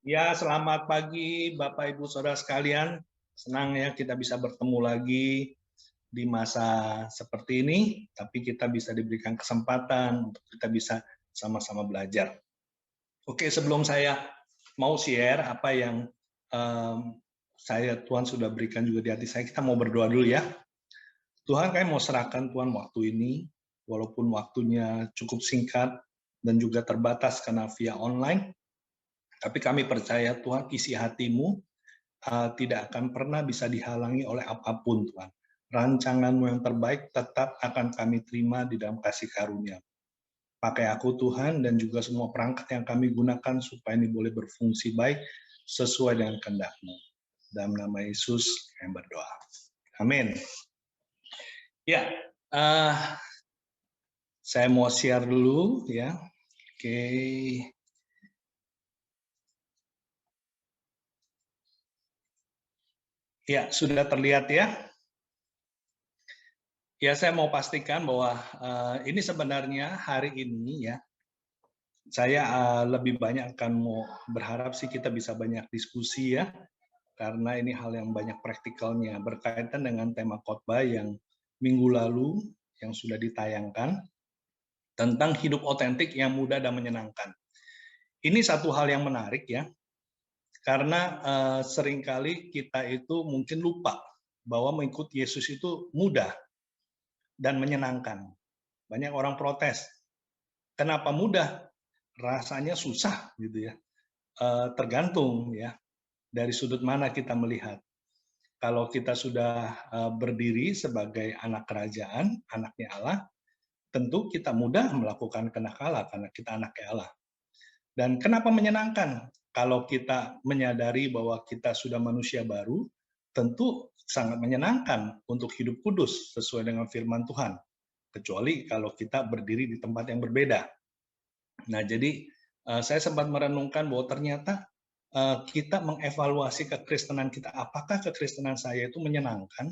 Ya, selamat pagi Bapak Ibu Saudara sekalian. Senang ya kita bisa bertemu lagi di masa seperti ini, tapi kita bisa diberikan kesempatan untuk kita bisa sama-sama belajar. Oke, sebelum saya mau share apa yang Tuhan sudah berikan juga di hati saya, kita mau berdoa dulu ya. Tuhan, kami mau serahkan Tuhan waktu ini, walaupun waktunya cukup singkat dan juga terbatas karena via online, tapi kami percaya Tuhan isi hatimu tidak akan pernah bisa dihalangi oleh apapun Tuhan. Rancangan-Mu yang terbaik tetap akan kami terima di dalam kasih karunia. Pakai aku Tuhan dan juga semua perangkat yang kami gunakan supaya ini boleh berfungsi baik sesuai dengan kehendak-Mu. Dalam nama Yesus kami berdoa. Amin. Ya, saya mau share dulu ya. Oke. Ya, sudah terlihat ya. Ya, saya mau pastikan bahwa ini sebenarnya hari ini ya, saya lebih banyak akan mau berharap sih kita bisa banyak diskusi ya, karena ini hal yang banyak praktikalnya berkaitan dengan tema khotbah yang minggu lalu yang sudah ditayangkan tentang hidup otentik yang mudah dan menyenangkan. Ini satu hal yang menarik ya, karena seringkali kita itu mungkin lupa bahwa mengikut Yesus itu mudah dan menyenangkan. Banyak orang protes. Kenapa mudah? Rasanya susah gitu ya. Tergantung ya dari sudut mana kita melihat. Kalau kita sudah berdiri sebagai anak kerajaan, anaknya Allah, tentu kita mudah melakukan kehendak Allah karena kita anaknya Allah. Dan kenapa menyenangkan? Kalau kita menyadari bahwa kita sudah manusia baru, tentu sangat menyenangkan untuk hidup kudus sesuai dengan firman Tuhan. Kecuali kalau kita berdiri di tempat yang berbeda. Nah, jadi saya sempat merenungkan bahwa ternyata kita mengevaluasi kekristenan kita, apakah kekristenan saya itu menyenangkan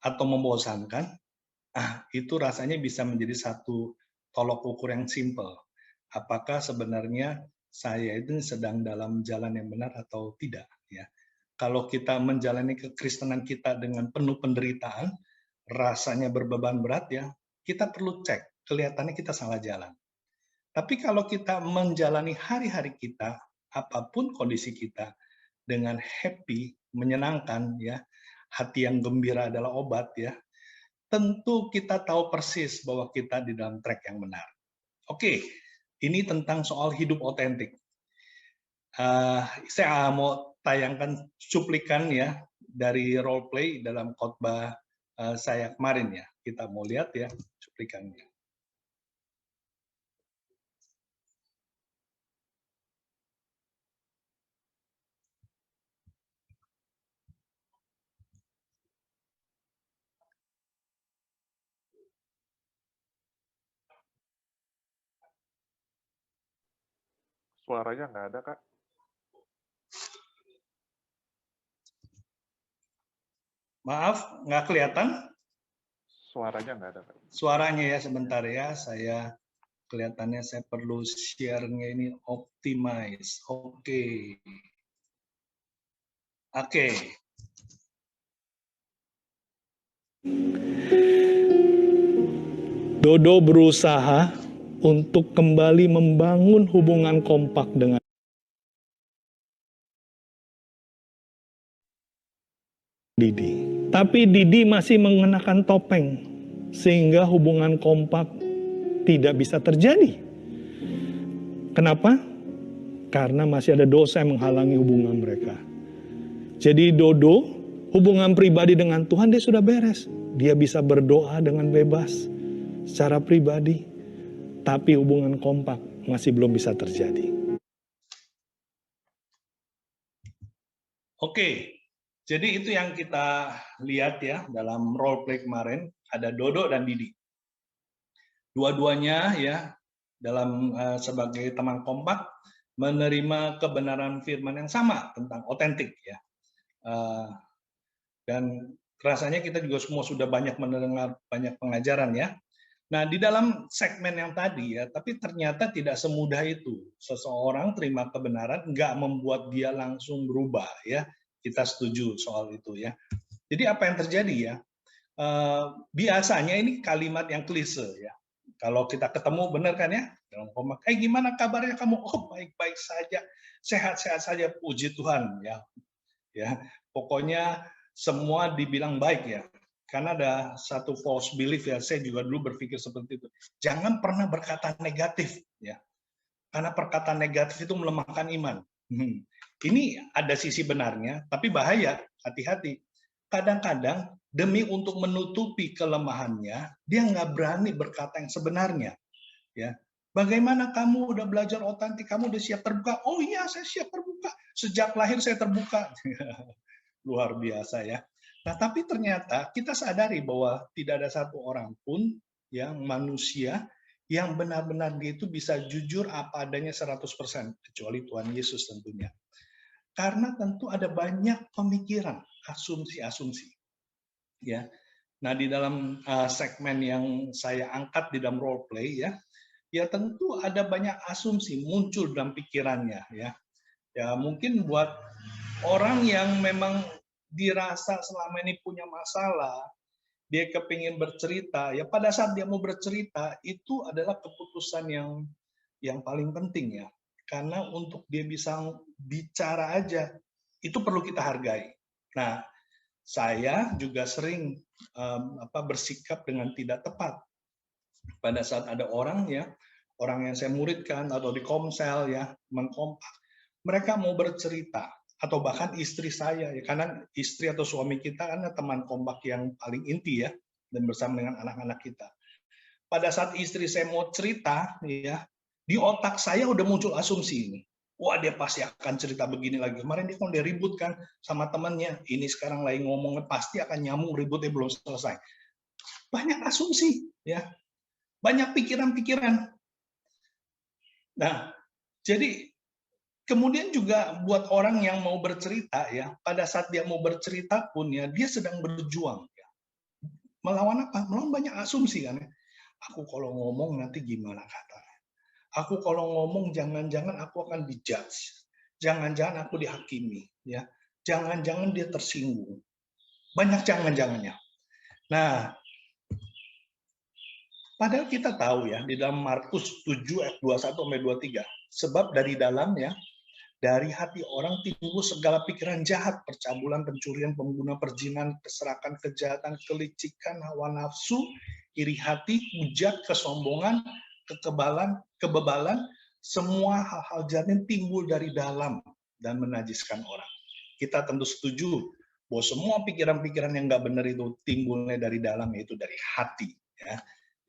atau membosankan? Itu rasanya bisa menjadi satu tolok ukur yang simpel. Apakah sebenarnya saya itu sedang dalam jalan yang benar atau tidak? Ya, kalau kita menjalani kekristenan kita dengan penuh penderitaan, rasanya berbeban berat ya, kita perlu cek, kelihatannya kita salah jalan. Tapi kalau kita menjalani hari-hari kita, apapun kondisi kita, dengan happy, menyenangkan, ya, hati yang gembira adalah obat, ya, tentu kita tahu persis bahwa kita di dalam track yang benar. Oke, ini tentang soal hidup otentik. Saya mau tayangkan cuplikan ya dari role play dalam khotbah saya kemarin ya. Kita mau lihat ya cuplikannya. Suaranya nggak ada, Kak. Maaf, nggak kelihatan? Suaranya nggak ada, Kak. Suaranya ya sebentar ya, saya kelihatannya saya perlu share-nya ini optimize. Oke. Oke. Dodo berusaha untuk kembali membangun hubungan kompak dengan Didi. Tapi Didi masih mengenakan topeng, sehingga hubungan kompak tidak bisa terjadi. Kenapa? Karena masih ada dosa yang menghalangi hubungan mereka. Jadi Dodo, hubungan pribadi dengan Tuhan dia sudah beres. Dia bisa berdoa dengan bebas, secara pribadi. Tapi hubungan kompak masih belum bisa terjadi. Oke, jadi itu yang kita lihat ya dalam role play kemarin, ada Dodo dan Didi. Dua-duanya ya dalam sebagai teman kompak menerima kebenaran firman yang sama tentang otentik ya. Dan rasanya kita juga semua sudah banyak mendengar banyak pengajaran ya. Nah, di dalam segmen yang tadi ya, tapi ternyata tidak semudah itu. Seseorang terima kebenaran nggak membuat dia langsung berubah ya. Kita setuju soal itu ya. Jadi apa yang terjadi ya? Biasanya ini kalimat yang klise ya. Kalau kita ketemu benar kan ya, dalam kompak, gimana kabarnya kamu? Oh baik-baik saja, sehat-sehat saja, puji Tuhan ya. Ya, pokoknya semua dibilang baik ya. Karena ada satu false belief ya, saya juga dulu berpikir seperti itu. Jangan pernah berkata negatif ya. Karena perkataan negatif itu melemahkan iman. Ini ada sisi benarnya, tapi bahaya, hati-hati. Kadang-kadang demi untuk menutupi kelemahannya, dia nggak berani berkata yang sebenarnya. Ya, bagaimana kamu udah belajar otentik, kamu udah siap terbuka? Oh iya, saya siap terbuka. Sejak lahir saya terbuka. Luar biasa ya. Nah, tapi ternyata kita sadari bahwa tidak ada satu orang pun yang manusia yang benar-benar dia itu bisa jujur apa adanya 100%, kecuali Tuhan Yesus tentunya. Karena tentu ada banyak pemikiran, asumsi-asumsi. Ya. Nah, di dalam segmen yang saya angkat di dalam role play ya, ya tentu ada banyak asumsi muncul dalam pikirannya ya. Ya mungkin buat orang yang memang dirasa selama ini punya masalah, dia kepingin bercerita, ya pada saat dia mau bercerita, itu adalah keputusan yang paling penting ya. Karena untuk dia bisa bicara aja, itu perlu kita hargai. Nah, saya juga sering bersikap dengan tidak tepat. Pada saat ada orang ya, orang yang saya muridkan atau di komsel ya, mengkompak, mereka mau bercerita, atau bahkan istri saya ya, karena istri atau suami kita kan teman kompak yang paling inti ya, dan bersama dengan anak-anak kita. Pada saat istri saya mau cerita ya, di otak saya udah muncul asumsi ini. Wah, dia pasti akan cerita begini lagi. Kemarin dia kan udah ribut kan sama temannya. Ini sekarang lagi ngomongnya pasti akan nyambung, ributnya belum selesai. Banyak asumsi ya, banyak pikiran-pikiran. Nah, jadi kemudian juga buat orang yang mau bercerita ya, pada saat dia mau bercerita pun ya, dia sedang berjuang ya. Melawan apa? Melawan banyak asumsi kan ya. Aku kalau ngomong nanti gimana katanya. Aku kalau ngomong jangan-jangan aku akan dijudge. Jangan-jangan aku dihakimi ya. Jangan-jangan dia tersinggung. Banyak jangan-jangannya. Nah, padahal kita tahu ya di dalam Markus 7 ayat 21 sampai 23, sebab dari dalamnya dari hati orang timbul segala pikiran jahat, percabulan, pencurian, pembunuhan, perzinahan, keserakan, kejahatan, kelicikan, hawa nafsu, iri hati, hujat, kesombongan, kebebalan, semua hal-hal jahat yang timbul dari dalam dan menajiskan orang. Kita tentu setuju bahwa semua pikiran-pikiran yang nggak benar itu timbulnya dari dalam, yaitu dari hati. Ya.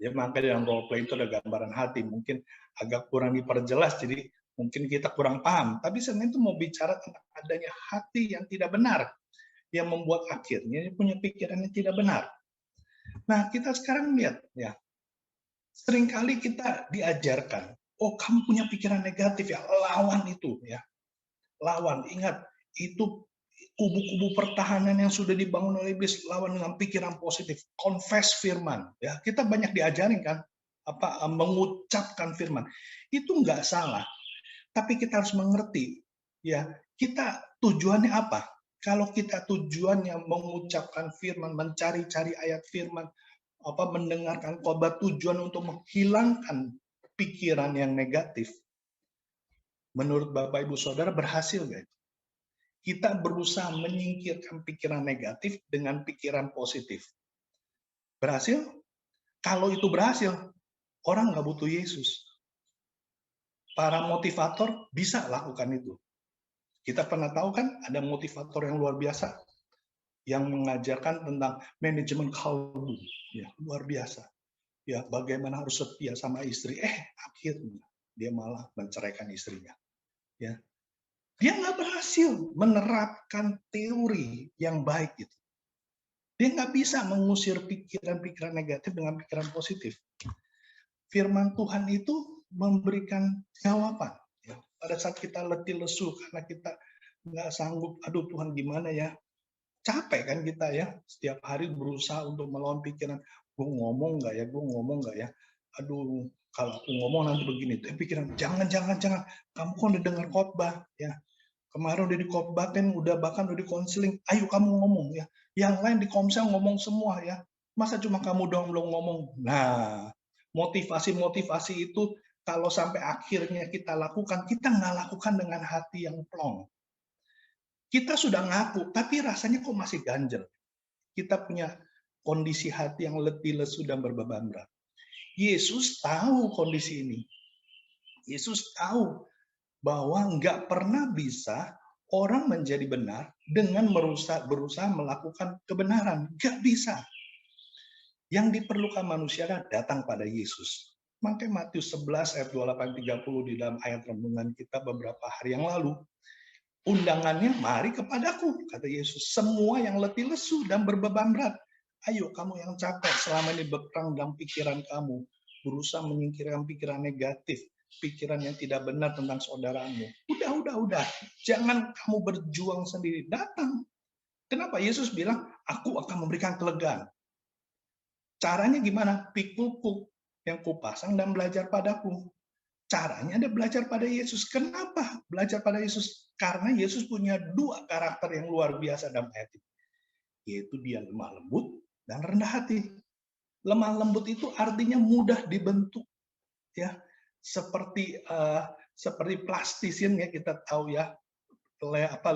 Ya, makanya dalam role play itu ada gambaran hati. Mungkin agak kurang diperjelas, jadi mungkin kita kurang paham. Tapi sebenarnya itu mau bicara tentang adanya hati yang tidak benar, yang membuat akhirnya punya pikiran yang tidak benar. Nah, kita sekarang lihat, ya, seringkali kita diajarkan, oh kamu punya pikiran negatif ya, lawan itu ya. Lawan, ingat, itu kubu-kubu pertahanan yang sudah dibangun oleh iblis, lawan dengan pikiran positif, confess firman ya. Kita banyak diajarin kan mengucapkan firman. Itu nggak salah, tapi kita harus mengerti ya, kita tujuannya apa. Kalau kita tujuannya mengucapkan firman, mencari-cari ayat firman, mendengarkan khotbah, tujuan untuk menghilangkan pikiran yang negatif, menurut Bapak Ibu Saudara berhasil nggak? Kita berusaha menyingkirkan pikiran negatif dengan pikiran positif. Berhasil? Kalau itu berhasil, orang nggak butuh Yesus. Para motivator bisa lakukan itu. Kita pernah tahu kan ada motivator yang luar biasa yang mengajarkan tentang manajemen kalbu, ya luar biasa. Ya bagaimana harus setia sama istri. Akhirnya dia malah menceraikan istrinya. Ya, dia nggak berhasil menerapkan teori yang baik itu. Dia nggak bisa mengusir pikiran-pikiran negatif dengan pikiran positif. Firman Tuhan itu memberikan jawaban. Ya. Pada saat kita letih lesu karena kita nggak sanggup, aduh Tuhan gimana ya, capek kan kita ya, setiap hari berusaha untuk melawan pikiran. gue ngomong nggak ya, gue ngomong nggak ya. Aduh, kalau aku ngomong nanti begini. Tapi pikiran, jangan, kamu kan udah dengar khotbah, ya. Kemarin udah dikhotbahkan, bahkan udah dikonseling. Ayo kamu ngomong ya. Yang lain di komsel ngomong semua ya. Masa cuma kamu doang belum ngomong? Nah, motivasi-motivasi itu kalau sampai akhirnya kita lakukan, kita nggak lakukan dengan hati yang plong. Kita sudah ngaku, tapi rasanya kok masih ganjel. Kita punya kondisi hati yang letih, lesu, dan berbeban berat. Yesus tahu kondisi ini. Yesus tahu bahwa nggak pernah bisa orang menjadi benar dengan berusaha melakukan kebenaran. Nggak bisa. Yang diperlukan manusia adalah datang pada Yesus. Makanya Matius 11 ayat 28-30 di dalam ayat renungan kita beberapa hari yang lalu. Undangannya, mari kepadaku, kata Yesus. Semua yang letih lesu dan berbeban berat. Ayo kamu yang capek selama ini berperang dalam pikiran kamu. Berusaha menyingkirkan pikiran negatif. Pikiran yang tidak benar tentang saudaramu. Udah. Jangan kamu berjuang sendiri. Datang. Kenapa? Yesus bilang, aku akan memberikan kelegaan. Caranya gimana? Pikulku yang kupasang dan belajar padaku. Caranya ada belajar pada Yesus. Kenapa belajar pada Yesus? Karena Yesus punya dua karakter yang luar biasa dalam ayat ini. Yaitu dia lemah lembut dan rendah hati. Lemah lembut itu artinya mudah dibentuk. Ya, seperti plastisin ya, kita tahu ya,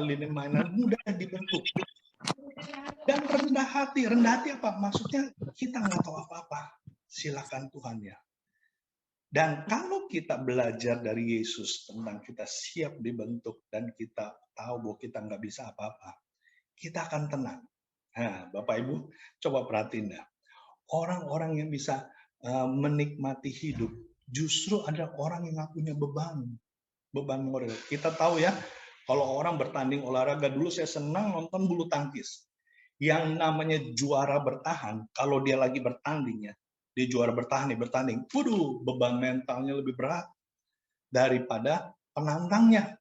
lini mainan mudah dibentuk. Dan rendah hati apa? Maksudnya kita nggak tahu apa-apa. Silakan Tuhan ya. Dan kalau kita belajar dari Yesus tentang kita siap dibentuk dan kita tahu bahwa kita nggak bisa apa-apa, kita akan tenang. Nah, Bapak Ibu, coba perhatiin ya. Orang-orang yang bisa menikmati hidup justru ada orang yang nggak punya beban moral. Kita tahu ya, kalau orang bertanding olahraga, dulu saya senang nonton bulu tangkis. Yang namanya juara bertahan, kalau dia lagi bertanding ya, dia juara bertanding. Waduh, beban mentalnya lebih berat daripada penantangnya.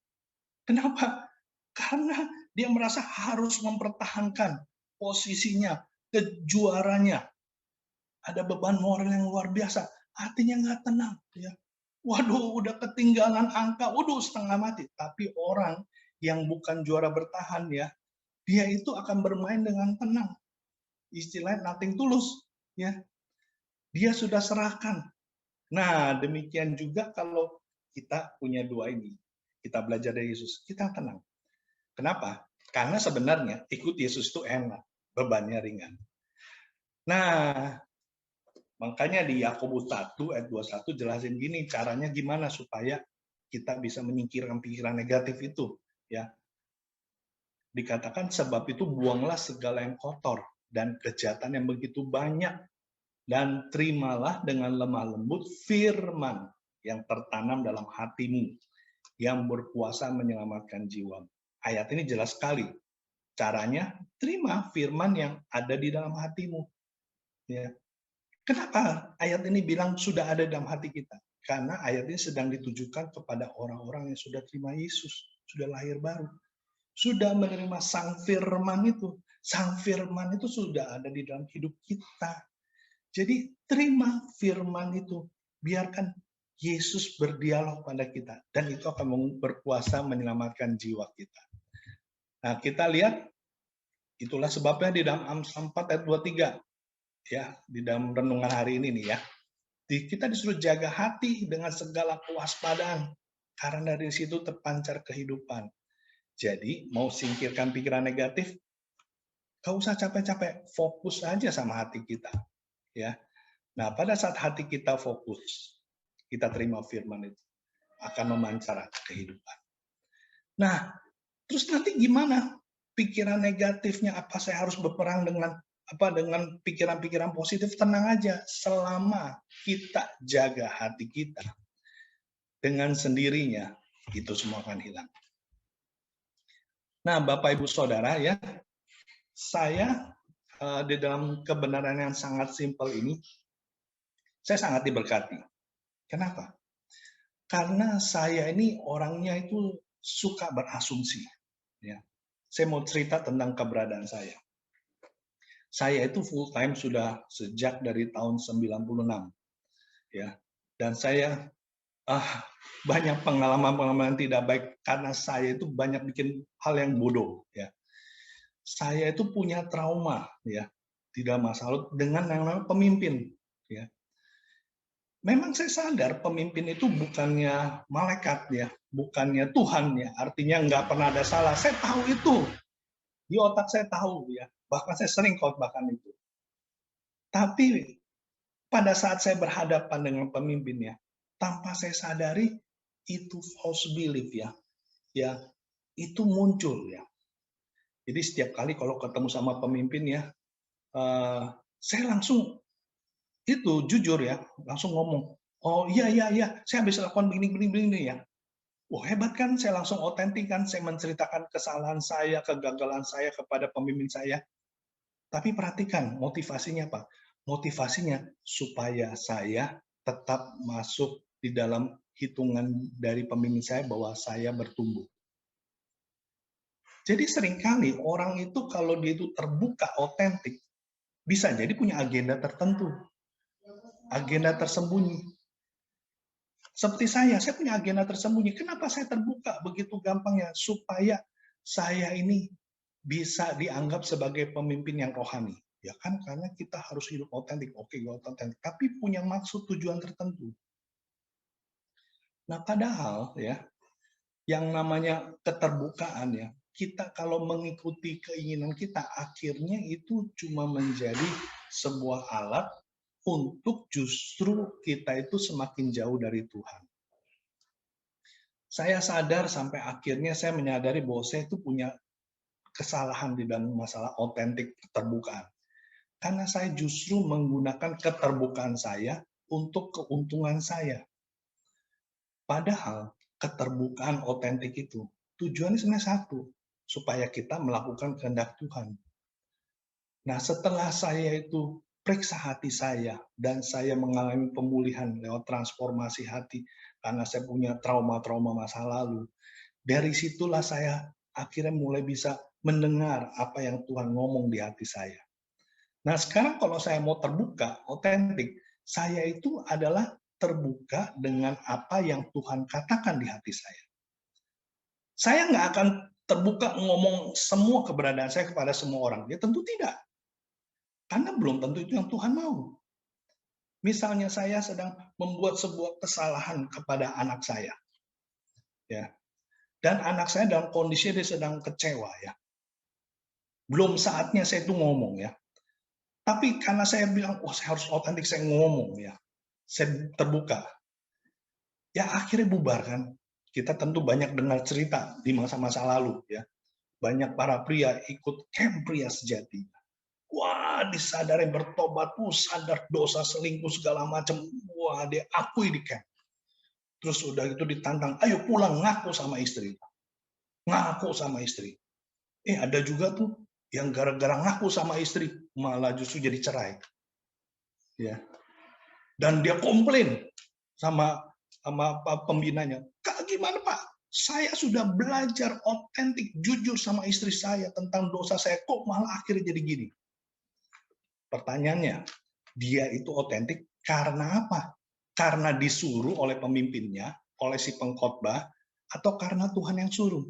Kenapa? Karena dia merasa harus mempertahankan posisinya, kejuaranya. Ada beban moral yang luar biasa. Hatinya nggak tenang. Ya. Waduh, udah ketinggalan angka. Waduh, setengah mati. Tapi orang yang bukan juara bertahan ya, dia itu akan bermain dengan tenang. Istilahnya nothing tulus. Ya. Dia sudah serahkan. Nah, demikian juga kalau kita punya dua ini. Kita belajar dari Yesus, kita tenang. Kenapa? Karena sebenarnya ikut Yesus itu enak, bebannya ringan. Nah, makanya di Yakobus 1 ayat 21 jelasin gini, caranya gimana supaya kita bisa menyingkirkan pikiran negatif itu. Ya, dikatakan sebab itu buanglah segala yang kotor dan kejahatan yang begitu banyak, dan terimalah dengan lemah lembut firman yang tertanam dalam hatimu, yang berkuasa menyelamatkan jiwa. Ayat ini jelas sekali. Caranya, terima firman yang ada di dalam hatimu. Ya. Kenapa ayat ini bilang sudah ada dalam hati kita? Karena ayat ini sedang ditujukan kepada orang-orang yang sudah terima Yesus, sudah lahir baru, sudah menerima sang firman itu. Sang firman itu sudah ada di dalam hidup kita. Jadi terima firman itu, biarkan Yesus berdialog pada kita, dan itu akan berkuasa menyelamatkan jiwa kita. Nah, kita lihat, itulah sebabnya di dalam Amsal 4 ayat 23, ya, di dalam renungan hari ini nih ya, kita disuruh jaga hati dengan segala kewaspadaan, karena dari situ terpancar kehidupan. Jadi, mau singkirkan pikiran negatif, gak usah capek-capek, fokus aja sama hati kita. Ya. Nah, pada saat hati kita fokus, kita terima firman itu, akan memancar kehidupan. Nah, terus nanti gimana? Pikiran negatifnya apa? Saya harus berperang dengan pikiran-pikiran positif? Tenang aja, selama kita jaga hati kita, dengan sendirinya itu semua akan hilang. Nah, Bapak Ibu Saudara ya, saya di dalam kebenaran yang sangat simpel ini, saya sangat diberkati. Kenapa? Karena saya ini orangnya itu suka berasumsi. Ya. Saya mau cerita tentang keberadaan saya. Saya itu full time sudah sejak dari tahun 96 ya. Dan saya ah, banyak pengalaman-pengalaman yang tidak baik karena saya itu banyak bikin hal yang bodoh ya. Saya itu punya trauma ya, tidak masalah dengan yang namanya pemimpin ya. Memang saya sadar pemimpin itu bukannya malaikat ya, bukannya Tuhan ya, artinya nggak pernah ada salah. Saya tahu itu, di otak saya tahu ya, bahkan saya sering khotbahkan itu. Tapi pada saat saya berhadapan dengan pemimpinnya, tanpa saya sadari itu false belief ya, ya itu muncul ya. Jadi setiap kali kalau ketemu sama pemimpin ya, saya langsung itu jujur ya, langsung ngomong, oh iya iya iya, saya bisa lakukan begini ya. Wah hebat kan, saya langsung otentik kan, saya menceritakan kesalahan saya, kegagalan saya kepada pemimpin saya. Tapi perhatikan motivasinya apa? Motivasinya supaya saya tetap masuk di dalam hitungan dari pemimpin saya bahwa saya bertumbuh. Jadi seringkali orang itu kalau dia itu terbuka, otentik, bisa jadi punya agenda tertentu, agenda tersembunyi. Seperti saya punya agenda tersembunyi. Kenapa saya terbuka begitu gampangnya? Supaya saya ini bisa dianggap sebagai pemimpin yang rohani. Ya kan, karena kita harus hidup otentik. Oke, otentik. Tapi punya maksud tujuan tertentu. Nah, padahal ya, yang namanya keterbukaan ya, kita kalau mengikuti keinginan kita, akhirnya itu cuma menjadi sebuah alat untuk justru kita itu semakin jauh dari Tuhan. Saya sadar sampai akhirnya saya menyadari bahwa saya itu punya kesalahan di dalam masalah otentik keterbukaan. Karena saya justru menggunakan keterbukaan saya untuk keuntungan saya. Padahal keterbukaan otentik itu tujuannya sebenarnya satu, supaya kita melakukan kehendak Tuhan. Nah, setelah saya itu periksa hati saya dan saya mengalami pemulihan lewat transformasi hati karena saya punya trauma-trauma masa lalu. Dari situlah saya akhirnya mulai bisa mendengar apa yang Tuhan ngomong di hati saya. Nah, sekarang kalau saya mau terbuka, otentik, saya itu adalah terbuka dengan apa yang Tuhan katakan di hati saya. Saya nggak akan terbuka ngomong semua keberadaan saya kepada semua orang. Ya tentu tidak. Karena belum tentu itu yang Tuhan mau. Misalnya saya sedang membuat sebuah kesalahan kepada anak saya. Ya. Dan anak saya dalam kondisi dia sedang kecewa ya. Belum saatnya saya itu ngomong ya. Tapi karena saya bilang, oh saya harus otentik, saya ngomong ya. Saya terbuka. Ya akhirnya bubar kan. Kita tentu banyak dengar cerita di masa-masa lalu ya. Banyak para pria ikut camp pria sejati. Wah, disadari bertobat, sadar dosa, selingkuh segala macam. Wah, dia akui di camp. Terus udah itu ditantang, ayo pulang ngaku sama istri. Ngaku sama istri. Ada juga tuh yang gara-gara ngaku sama istri malah justru jadi cerai. Ya. Dan dia komplain sama pembinanya. Kak, gimana Pak? Saya sudah belajar otentik, jujur sama istri saya tentang dosa saya, kok malah akhirnya jadi gini? Pertanyaannya, dia itu otentik karena apa? Karena disuruh oleh pemimpinnya, oleh si pengkhotbah, atau karena Tuhan yang suruh?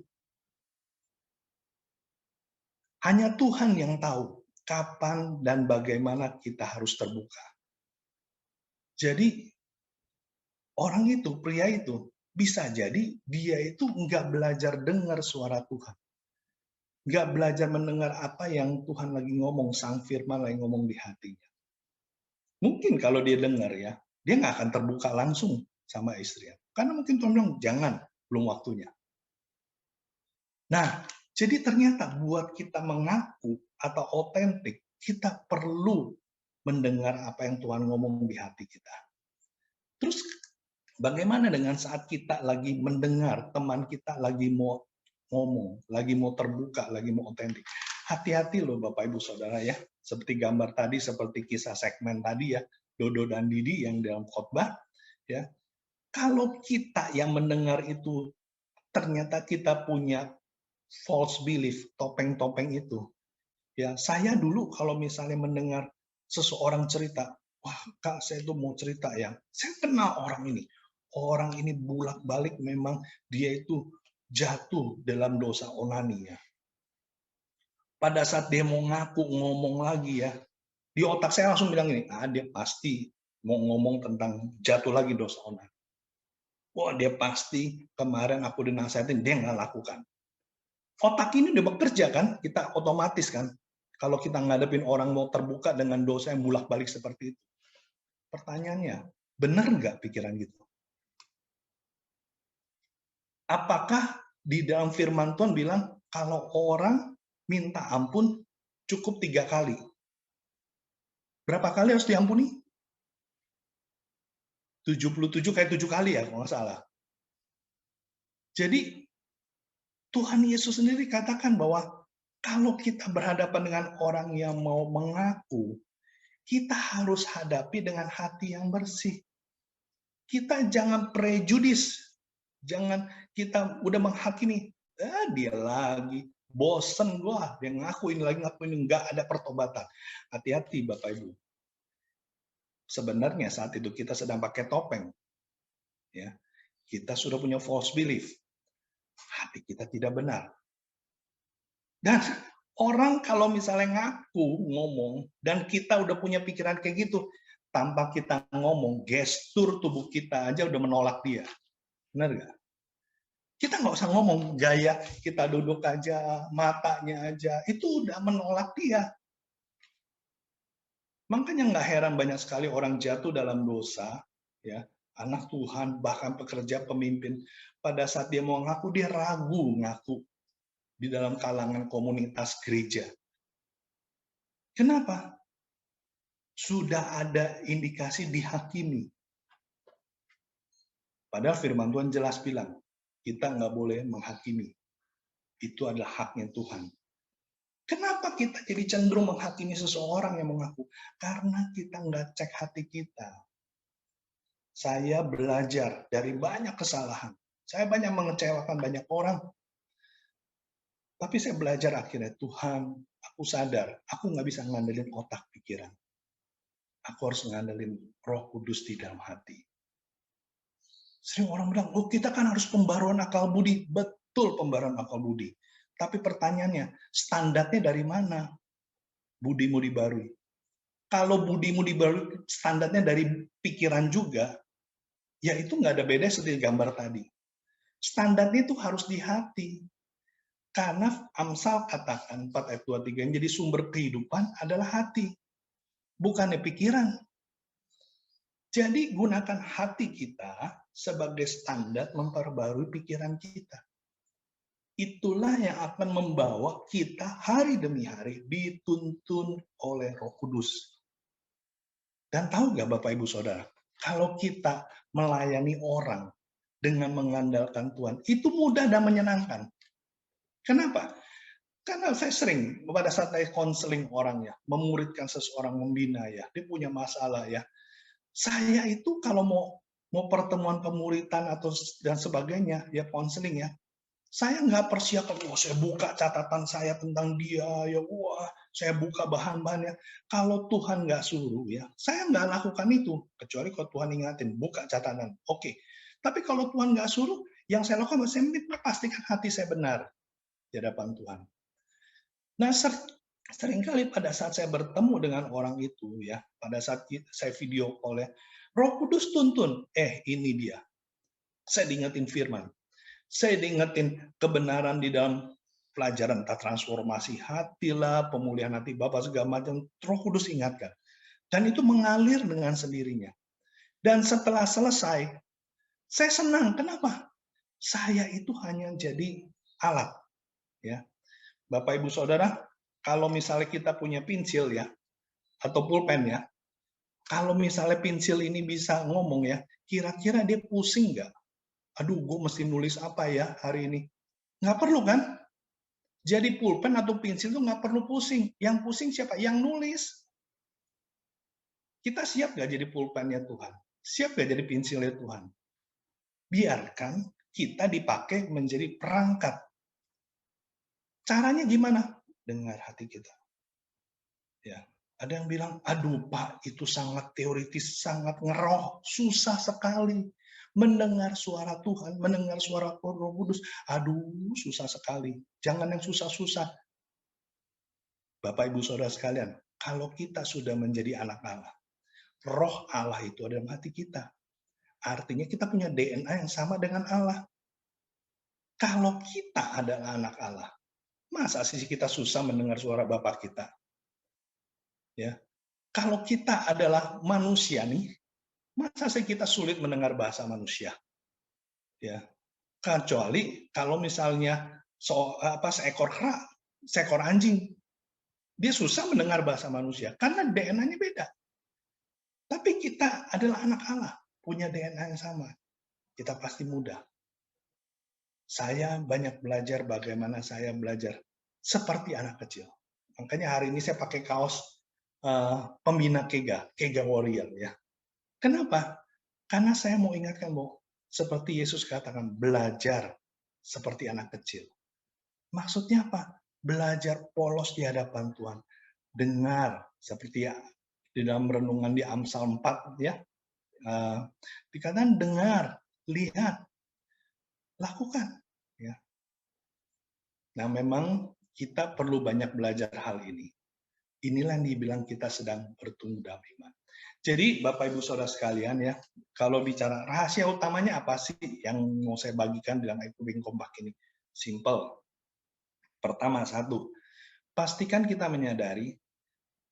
Hanya Tuhan yang tahu kapan dan bagaimana kita harus terbuka. Jadi orang itu, pria itu, bisa jadi dia itu nggak belajar dengar suara Tuhan. Nggak belajar mendengar apa yang Tuhan lagi ngomong, Sang Firman lagi ngomong di hatinya. Mungkin kalau dia dengar ya, dia nggak akan terbuka langsung sama istrinya. Karena mungkin Tuhan bilang, jangan, belum waktunya. Nah, jadi ternyata buat kita mengaku atau otentik, kita perlu mendengar apa yang Tuhan ngomong di hati kita. Terus bagaimana dengan saat kita lagi mendengar teman kita lagi mau ngomong, lagi mau terbuka, lagi mau otentik? Hati-hati loh Bapak Ibu Saudara ya. Seperti gambar tadi, seperti kisah segmen tadi ya, Dodo dan Didi yang dalam khotbah ya. Kalau kita yang mendengar itu ternyata kita punya false belief, topeng-topeng itu Ya, saya dulu kalau misalnya mendengar seseorang cerita, wah Kak, saya tuh mau cerita ya, saya kenal orang ini. Orang ini bolak-balik memang dia itu jatuh dalam dosa onani ya. Pada saat dia mau ngaku, ngomong lagi ya, di otak saya langsung bilang ini, ah dia pasti mau ngomong tentang jatuh lagi dosa onani. Wah dia pasti kemarin aku dinasihatin, dia nggak lakukan. Otak ini udah bekerja kan, kita otomatis kan. Kalau kita ngadepin orang mau terbuka dengan dosa yang bolak-balik seperti itu. Pertanyaannya, benar nggak pikiran gitu? Apakah di dalam firman Tuhan bilang, kalau orang minta ampun cukup 3 kali. Berapa kali harus diampuni? 77 kayak 7 kali ya, kalau nggak salah. Jadi Tuhan Yesus sendiri katakan bahwa kalau kita berhadapan dengan orang yang mau mengaku, kita harus hadapi dengan hati yang bersih. Kita jangan prejudis, jangan kita udah menghakimi, dia lagi, bosen gua, dia ngakuin lagi, ngakuin, nggak ada pertobatan. Hati-hati Bapak Ibu. Sebenarnya saat itu kita sedang pakai topeng, ya. Kita sudah punya false belief, hati kita tidak benar. Dan orang kalau misalnya ngaku, ngomong, dan kita udah punya pikiran kayak gitu, tanpa kita ngomong, gestur tubuh kita aja udah menolak dia. Benar nggak? Kita nggak usah ngomong, gaya kita duduk aja, matanya aja, itu udah menolak dia. Makanya nggak heran banyak sekali orang jatuh dalam dosa, ya, anak Tuhan, bahkan pekerja pemimpin, pada saat dia mau ngaku, dia ragu ngaku di dalam kalangan komunitas gereja. Kenapa? Sudah ada indikasi dihakimi. Padahal firman Tuhan jelas bilang, kita nggak boleh menghakimi. Itu adalah haknya Tuhan. Kenapa kita jadi cenderung menghakimi seseorang yang mengaku? Karena kita nggak cek hati kita. Saya belajar dari banyak kesalahan. Saya banyak mengecewakan banyak orang. Tapi saya belajar akhirnya, Tuhan, aku sadar, aku nggak bisa ngandelin otak pikiran. Aku harus ngandelin Roh Kudus di dalam hati. Sering orang bilang, oh kita kan harus pembaruan akal budi. Betul pembaruan akal budi. Tapi pertanyaannya, standarnya dari mana budimu dibarui? Kalau budimu dibarui, standarnya dari pikiran juga, ya itu nggak ada beda seperti gambar tadi. Standarnya itu harus di hati. Karena Amsal katakan 4 ayat 23, yang jadi sumber kehidupan adalah hati, bukannya pikiran. Jadi gunakan hati kita sebagai standar memperbarui pikiran kita. Itulah yang akan membawa kita hari demi hari dituntun oleh Roh Kudus. Dan tahu nggak Bapak Ibu Saudara, kalau kita melayani orang dengan mengandalkan Tuhan, itu mudah dan menyenangkan. Kenapa? Karena saya sering pada saat saya konseling orang ya, memuridkan seseorang, membina ya, dia punya masalah ya. Saya itu kalau mau pertemuan pemuritan atau dan sebagainya, ya konseling ya, saya nggak persiapkan, wah saya buka catatan saya tentang dia, ya wah saya buka bahan-bahannya. Kalau Tuhan nggak suruh ya, saya nggak lakukan itu. Kecuali kalau Tuhan ingatin, buka catatan. Oke. Tapi kalau Tuhan nggak suruh, yang saya lakukan, saya pastikan hati saya benar di hadapan Tuhan. Nah, seringkali pada saat saya bertemu dengan orang itu ya, pada saat saya video call ya, Roh Kudus tuntun, ini dia. Saya diingetin firman. Saya diingetin kebenaran di dalam pelajaran tentang transformasi hati lah, pemulihan hati Bapak segala macam. Roh Kudus ingatkan. Dan itu mengalir dengan sendirinya. Dan setelah selesai, saya senang. Kenapa? Saya itu hanya jadi alat. Ya, Bapak Ibu Saudara, kalau misalnya kita punya pensil ya, atau pulpen ya, kalau misalnya pensil ini bisa ngomong ya, kira-kira dia pusing nggak? Aduh, gue mesti nulis apa ya hari ini? Nggak perlu kan? Jadi pulpen atau pensil itu nggak perlu pusing. Yang pusing siapa? Yang nulis. Kita siap nggak jadi pulpennya Tuhan? Siap nggak jadi pensilnya Tuhan? Biarkan kita dipakai menjadi perangkat. Caranya gimana? Dengar hati kita. Ya. Ada yang bilang, aduh Pak, itu sangat teoritis, sangat ngeroh, susah sekali. Mendengar suara Tuhan, mendengar suara Roh Kudus, aduh susah sekali. Jangan yang susah-susah. Bapak Ibu Saudara sekalian, kalau kita sudah menjadi anak Allah, Roh Allah itu ada dalam hati kita. Artinya kita punya DNA yang sama dengan Allah. Kalau kita adalah anak Allah, masa sih kita susah mendengar suara Bapak kita? Ya, kalau kita adalah manusia nih, masa sih kita sulit mendengar bahasa manusia? Ya, kecuali kalau misalnya seekor kera, seekor anjing, dia susah mendengar bahasa manusia karena DNA-nya beda. Tapi kita adalah anak Allah, punya DNA yang sama. Kita pasti mudah. Saya banyak belajar bagaimana saya belajar seperti anak kecil. Makanya hari ini saya pakai kaos pembina Kega Warrior ya. Kenapa? Karena saya mau ingatkan bahwa seperti Yesus katakan, belajar seperti anak kecil. Maksudnya apa? Belajar polos di hadapan Tuhan. Dengar, seperti ya, di dalam renungan di Amsal 4, ya. Dikatakan dengar, lihat, lakukan. Ya. Nah, memang kita perlu banyak belajar hal ini. Inilah yang dibilang kita sedang bertumbuh dalam iman. Jadi Bapak Ibu Saudara sekalian ya, kalau bicara rahasia utamanya apa sih yang mau saya bagikan dalam Ekubing Kompak ini? Simple. Pertama, satu, pastikan kita menyadari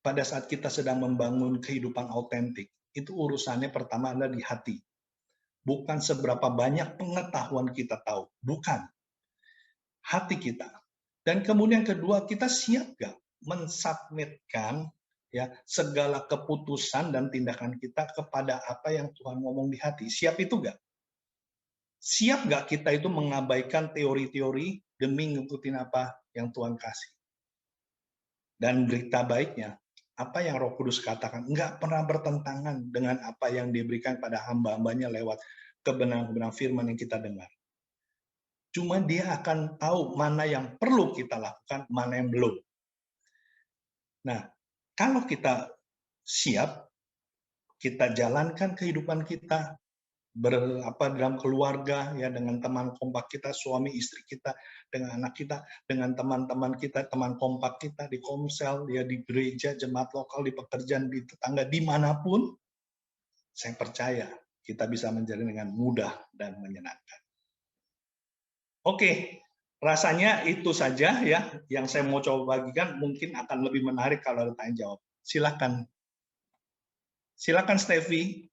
pada saat kita sedang membangun kehidupan autentik, itu urusannya pertama adalah di hati. Bukan seberapa banyak pengetahuan kita tahu, bukan. Hati kita. Dan kemudian kedua, kita siap gak mensubmitkan ya segala keputusan dan tindakan kita kepada apa yang Tuhan ngomong di hati. Siap itu gak? Siap gak kita itu mengabaikan teori-teori demi ngikutin apa yang Tuhan kasih? Dan berita baiknya, apa yang Roh Kudus katakan nggak pernah bertentangan dengan apa yang diberikan pada hamba-hambanya lewat kebenaran-kebenaran firman yang kita dengar. Cuma dia akan tahu mana yang perlu kita lakukan, mana yang belum. Nah, kalau kita siap, kita jalankan kehidupan kita dalam keluarga ya, dengan teman kompak kita, suami istri kita, dengan anak kita, dengan teman-teman kita, teman kompak kita di komsel, ya di gereja, jemaat lokal, di pekerjaan, di tetangga, dimanapun, saya percaya kita bisa menjalani dengan mudah dan menyenangkan. Oke, rasanya itu saja ya yang saya mau coba bagikan. Mungkin akan lebih menarik kalau ada tanya jawab. Silakan. Silakan Steffi.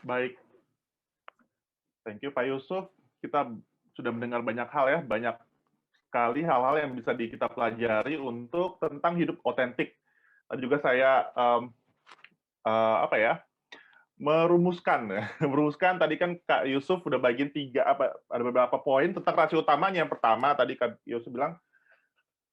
Baik, thank you Pak Yusuf. Kita sudah mendengar banyak hal ya, banyak sekali hal-hal yang bisa kita pelajari untuk tentang hidup otentik. Dan juga saya merumuskan tadi kan Kak Yusuf udah bagiin ada beberapa poin tentang rasio utamanya. Yang pertama tadi Kak Yusuf bilang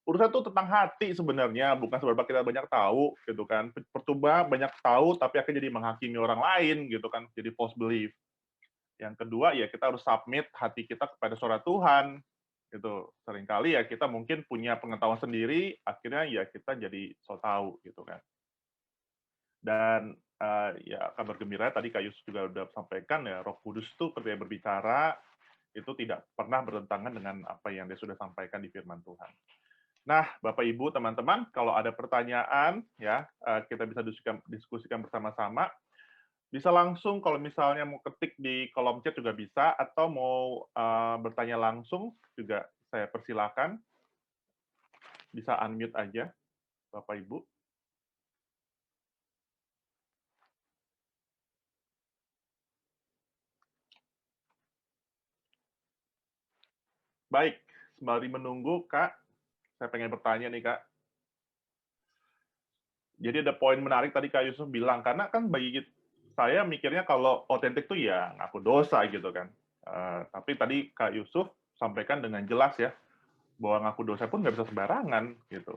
urusan itu tentang hati sebenarnya, bukan seberapa kita banyak tahu gitu kan. Percuma banyak tahu tapi akhirnya jadi menghakimi orang lain gitu kan, jadi false belief. Yang kedua ya kita harus submit hati kita kepada suara Tuhan gitu. Seringkali ya kita mungkin punya pengetahuan sendiri, akhirnya ya kita jadi so tahu gitu kan. Dan ya kabar gembira tadi Kak Yusuf juga udah sampaikan ya, Roh Kudus itu ketika berbicara itu tidak pernah bertentangan dengan apa yang dia sudah sampaikan di firman Tuhan. Nah, Bapak Ibu, teman-teman, kalau ada pertanyaan ya kita bisa diskusikan bersama-sama. Bisa langsung kalau misalnya mau ketik di kolom chat juga bisa, atau mau bertanya langsung juga saya persilakan. Bisa unmute aja, Bapak Ibu. Baik, sembari menunggu, Kak, saya pengen bertanya nih, Kak. Jadi ada poin menarik tadi Kak Yusuf bilang, karena kan bagi saya mikirnya kalau otentik tuh ya ngaku dosa gitu kan. Tapi tadi Kak Yusuf sampaikan dengan jelas ya, bahwa ngaku dosa pun nggak bisa sembarangan gitu.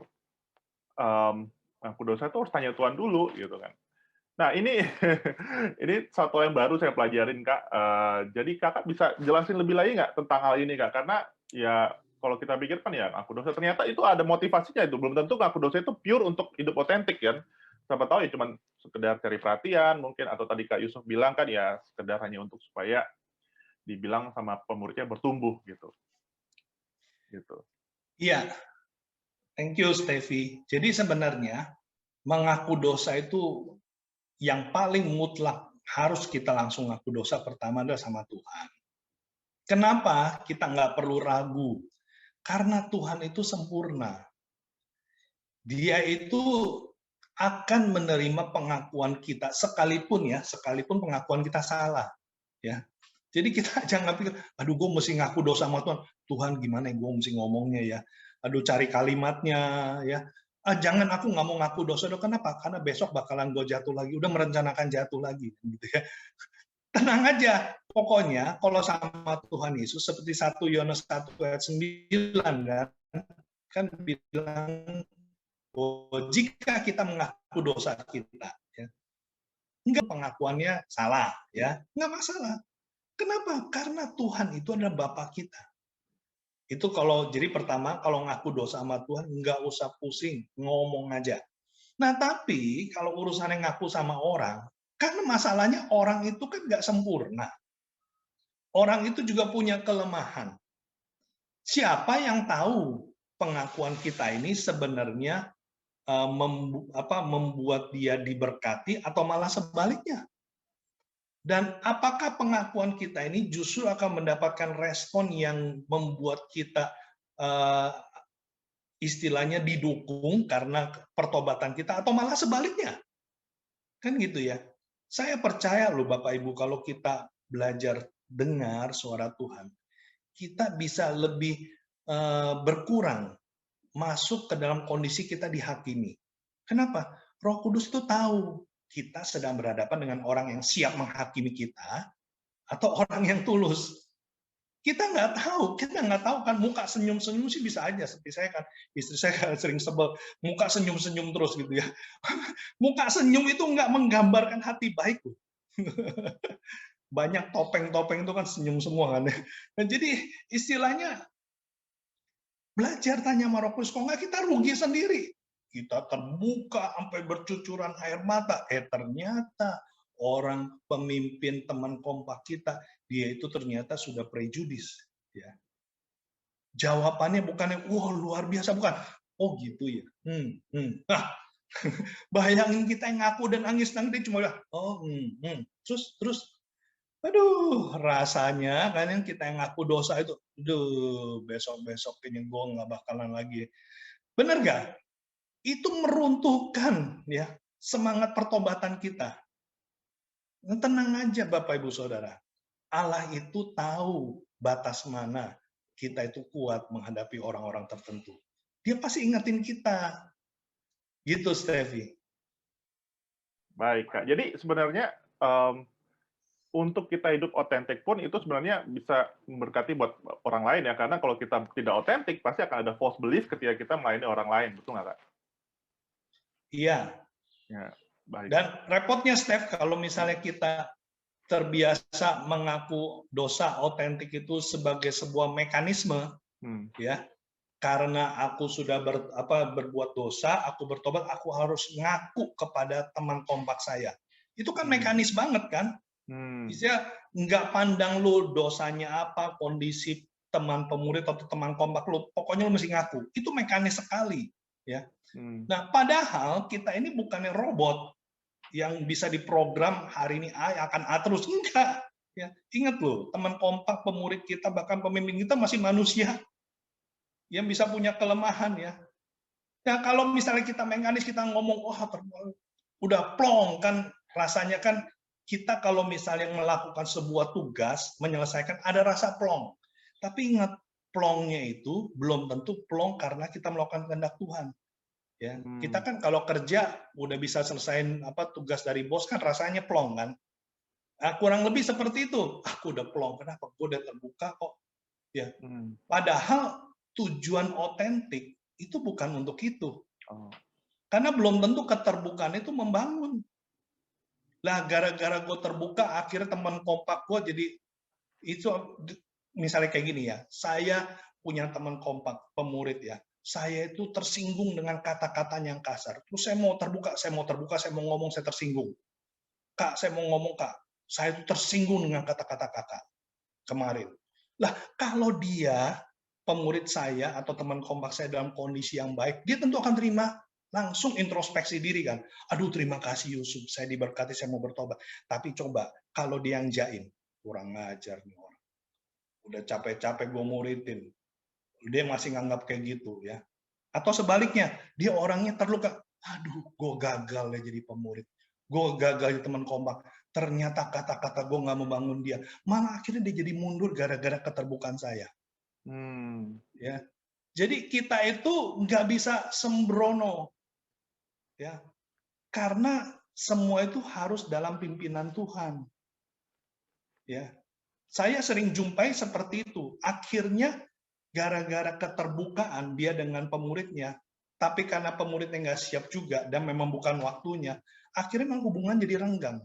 Ngaku dosa itu harus tanya Tuhan dulu gitu kan. Nah ini ini satu yang baru saya pelajarin Kak. Jadi Kakak bisa jelasin lebih lagi nggak tentang hal ini Kak? Karena ya kalau kita pikir kan ya ngaku dosa, ternyata itu ada motivasinya itu. Belum tentu ngaku dosa itu pure untuk hidup otentik kan. Siapa tahu ya cuman sekedar cari perhatian mungkin, atau tadi Kak Yusuf bilang kan ya sekedar hanya untuk supaya dibilang sama pemuridnya bertumbuh gitu. Gitu. Iya, thank you Steffi. Jadi sebenarnya mengaku dosa itu yang paling mutlak harus kita langsung ngaku dosa pertama adalah sama Tuhan. Kenapa kita nggak perlu ragu? Karena Tuhan itu sempurna. Dia itu akan menerima pengakuan kita sekalipun pengakuan kita salah, ya. Jadi kita jangan pikir, aduh gue mesti ngaku dosa sama Tuhan. Tuhan gimana ya gue mesti ngomongnya ya. Aduh cari kalimatnya ya. Jangan aku nggak mau ngaku dosa. Kenapa? Karena besok bakalan gue jatuh lagi. Udah merencanakan jatuh lagi. Gitu ya. Tenang aja. Pokoknya kalau sama Tuhan Yesus seperti 1 Yohanes 1 ayat 9 kan bilang jika kita mengaku dosa kita, ya, enggak pengakuannya salah, ya, enggak masalah. Kenapa? Karena Tuhan itu adalah Bapa kita. Itu jadi pertama kalau ngaku dosa sama Tuhan enggak usah pusing, ngomong aja. Nah tapi kalau urusannya ngaku sama orang, karena masalahnya orang itu kan enggak sempurna. Orang itu juga punya kelemahan. Siapa yang tahu pengakuan kita ini sebenarnya membuat dia diberkati atau malah sebaliknya? Dan apakah pengakuan kita ini justru akan mendapatkan respon yang membuat kita istilahnya didukung karena pertobatan kita atau malah sebaliknya? Kan gitu ya. Saya percaya loh Bapak Ibu kalau kita belajar dengar suara Tuhan, kita bisa lebih berkurang masuk ke dalam kondisi kita dihakimi. Kenapa? Roh Kudus itu tahu kita sedang berhadapan dengan orang yang siap menghakimi kita atau orang yang tulus. Kita nggak tahu kan muka senyum-senyum sih bisa aja. Seperti saya kan, istri saya kan sering sebel, muka senyum-senyum terus gitu ya. Muka senyum itu nggak menggambarkan hati baik loh. Banyak topeng-topeng itu kan senyum semua kan. Nah, jadi istilahnya belajar tanya sama Roh Kudus, kok nggak kita rugi sendiri. Kita terbuka sampai bercucuran air mata. Ternyata orang pemimpin teman kompak kita, dia itu ternyata sudah prejudis. Ya. Jawabannya bukannya, wah luar biasa, bukan. Oh gitu ya. Nah, bayangin kita yang ngaku dan nangis-nangis, dia cuma bilang, Terus, aduh, rasanya kan yang kita yang ngaku dosa itu, besok-besok kayaknya gue nggak bakalan lagi. Bener nggak? Itu meruntuhkan ya semangat pertobatan kita. Tenang aja Bapak Ibu Saudara. Allah itu tahu batas mana kita itu kuat menghadapi orang-orang tertentu. Dia pasti ingetin kita. Gitu, Steffi. Baik, Kak. Jadi sebenarnya untuk kita hidup otentik pun itu sebenarnya bisa memberkati buat orang lain ya. Karena kalau kita tidak otentik, pasti akan ada false belief ketika kita melayani orang lain. Betul nggak, Kak? Iya. Ya, baik. Dan repotnya, Steph, kalau misalnya kita terbiasa mengaku dosa otentik itu sebagai sebuah mekanisme, ya, karena aku sudah berbuat dosa, aku bertobat, aku harus ngaku kepada teman kompak saya. Itu kan mekanis banget kan? Bisa nggak pandang lu dosanya apa, kondisi teman pemurid atau teman kompak lu, pokoknya lu mesti ngaku. Itu mekanis sekali, ya. Nah, padahal kita ini bukannya robot yang bisa diprogram hari ini A akan A terus, enggak. Ya, ingat loh, teman kompak, pemurid kita, bahkan pemimpin kita masih manusia yang bisa punya kelemahan ya. Nah, kalau misalnya kita mekanis, kita ngomong, udah plong kan, rasanya kan kita kalau misalnya melakukan sebuah tugas, menyelesaikan, ada rasa plong. Tapi ingat, plongnya itu belum tentu plong karena kita melakukan kehendak Tuhan. Ya, kita kan kalau kerja udah bisa selesaiin tugas dari bos kan rasanya plong kan. Nah, kurang lebih seperti itu. Aku udah plong, kenapa? Gue udah terbuka kok. Ya. Padahal tujuan otentik itu bukan untuk itu. Karena belum tentu keterbukaan itu membangun. Lah gara-gara gue terbuka, akhirnya teman kompak gue jadi itu misalnya kayak gini ya. Saya punya teman kompak, pemurid ya, saya itu tersinggung dengan kata-kata yang kasar. Terus saya mau terbuka, saya mau ngomong, saya tersinggung. Kak, saya mau ngomong, Kak. Saya itu tersinggung dengan kata-kata kakak kemarin. Lah, kalau dia, pemurid saya atau teman kompak saya dalam kondisi yang baik, dia tentu akan terima, langsung introspeksi diri kan. Aduh, terima kasih Yusuf, saya diberkati, saya mau bertobat. Tapi coba, kalau dia yang jaim, kurang ngajar nih orang. Udah capek-capek gue muridin, dia masih nganggap kayak gitu ya. Atau sebaliknya, dia orangnya terluka. Aduh, gue gagal ya jadi pemurid. Gue gagal jadi teman kompak. Ternyata kata-kata gue nggak membangun dia. Malah akhirnya dia jadi mundur gara-gara keterbukaan saya. Ya, jadi kita itu nggak bisa sembrono, ya, karena semua itu harus dalam pimpinan Tuhan. Ya, saya sering jumpai seperti itu. Akhirnya gara-gara keterbukaan dia dengan pemuridnya, tapi karena pemuridnya nggak siap juga dan memang bukan waktunya, akhirnya memang hubungan jadi renggang.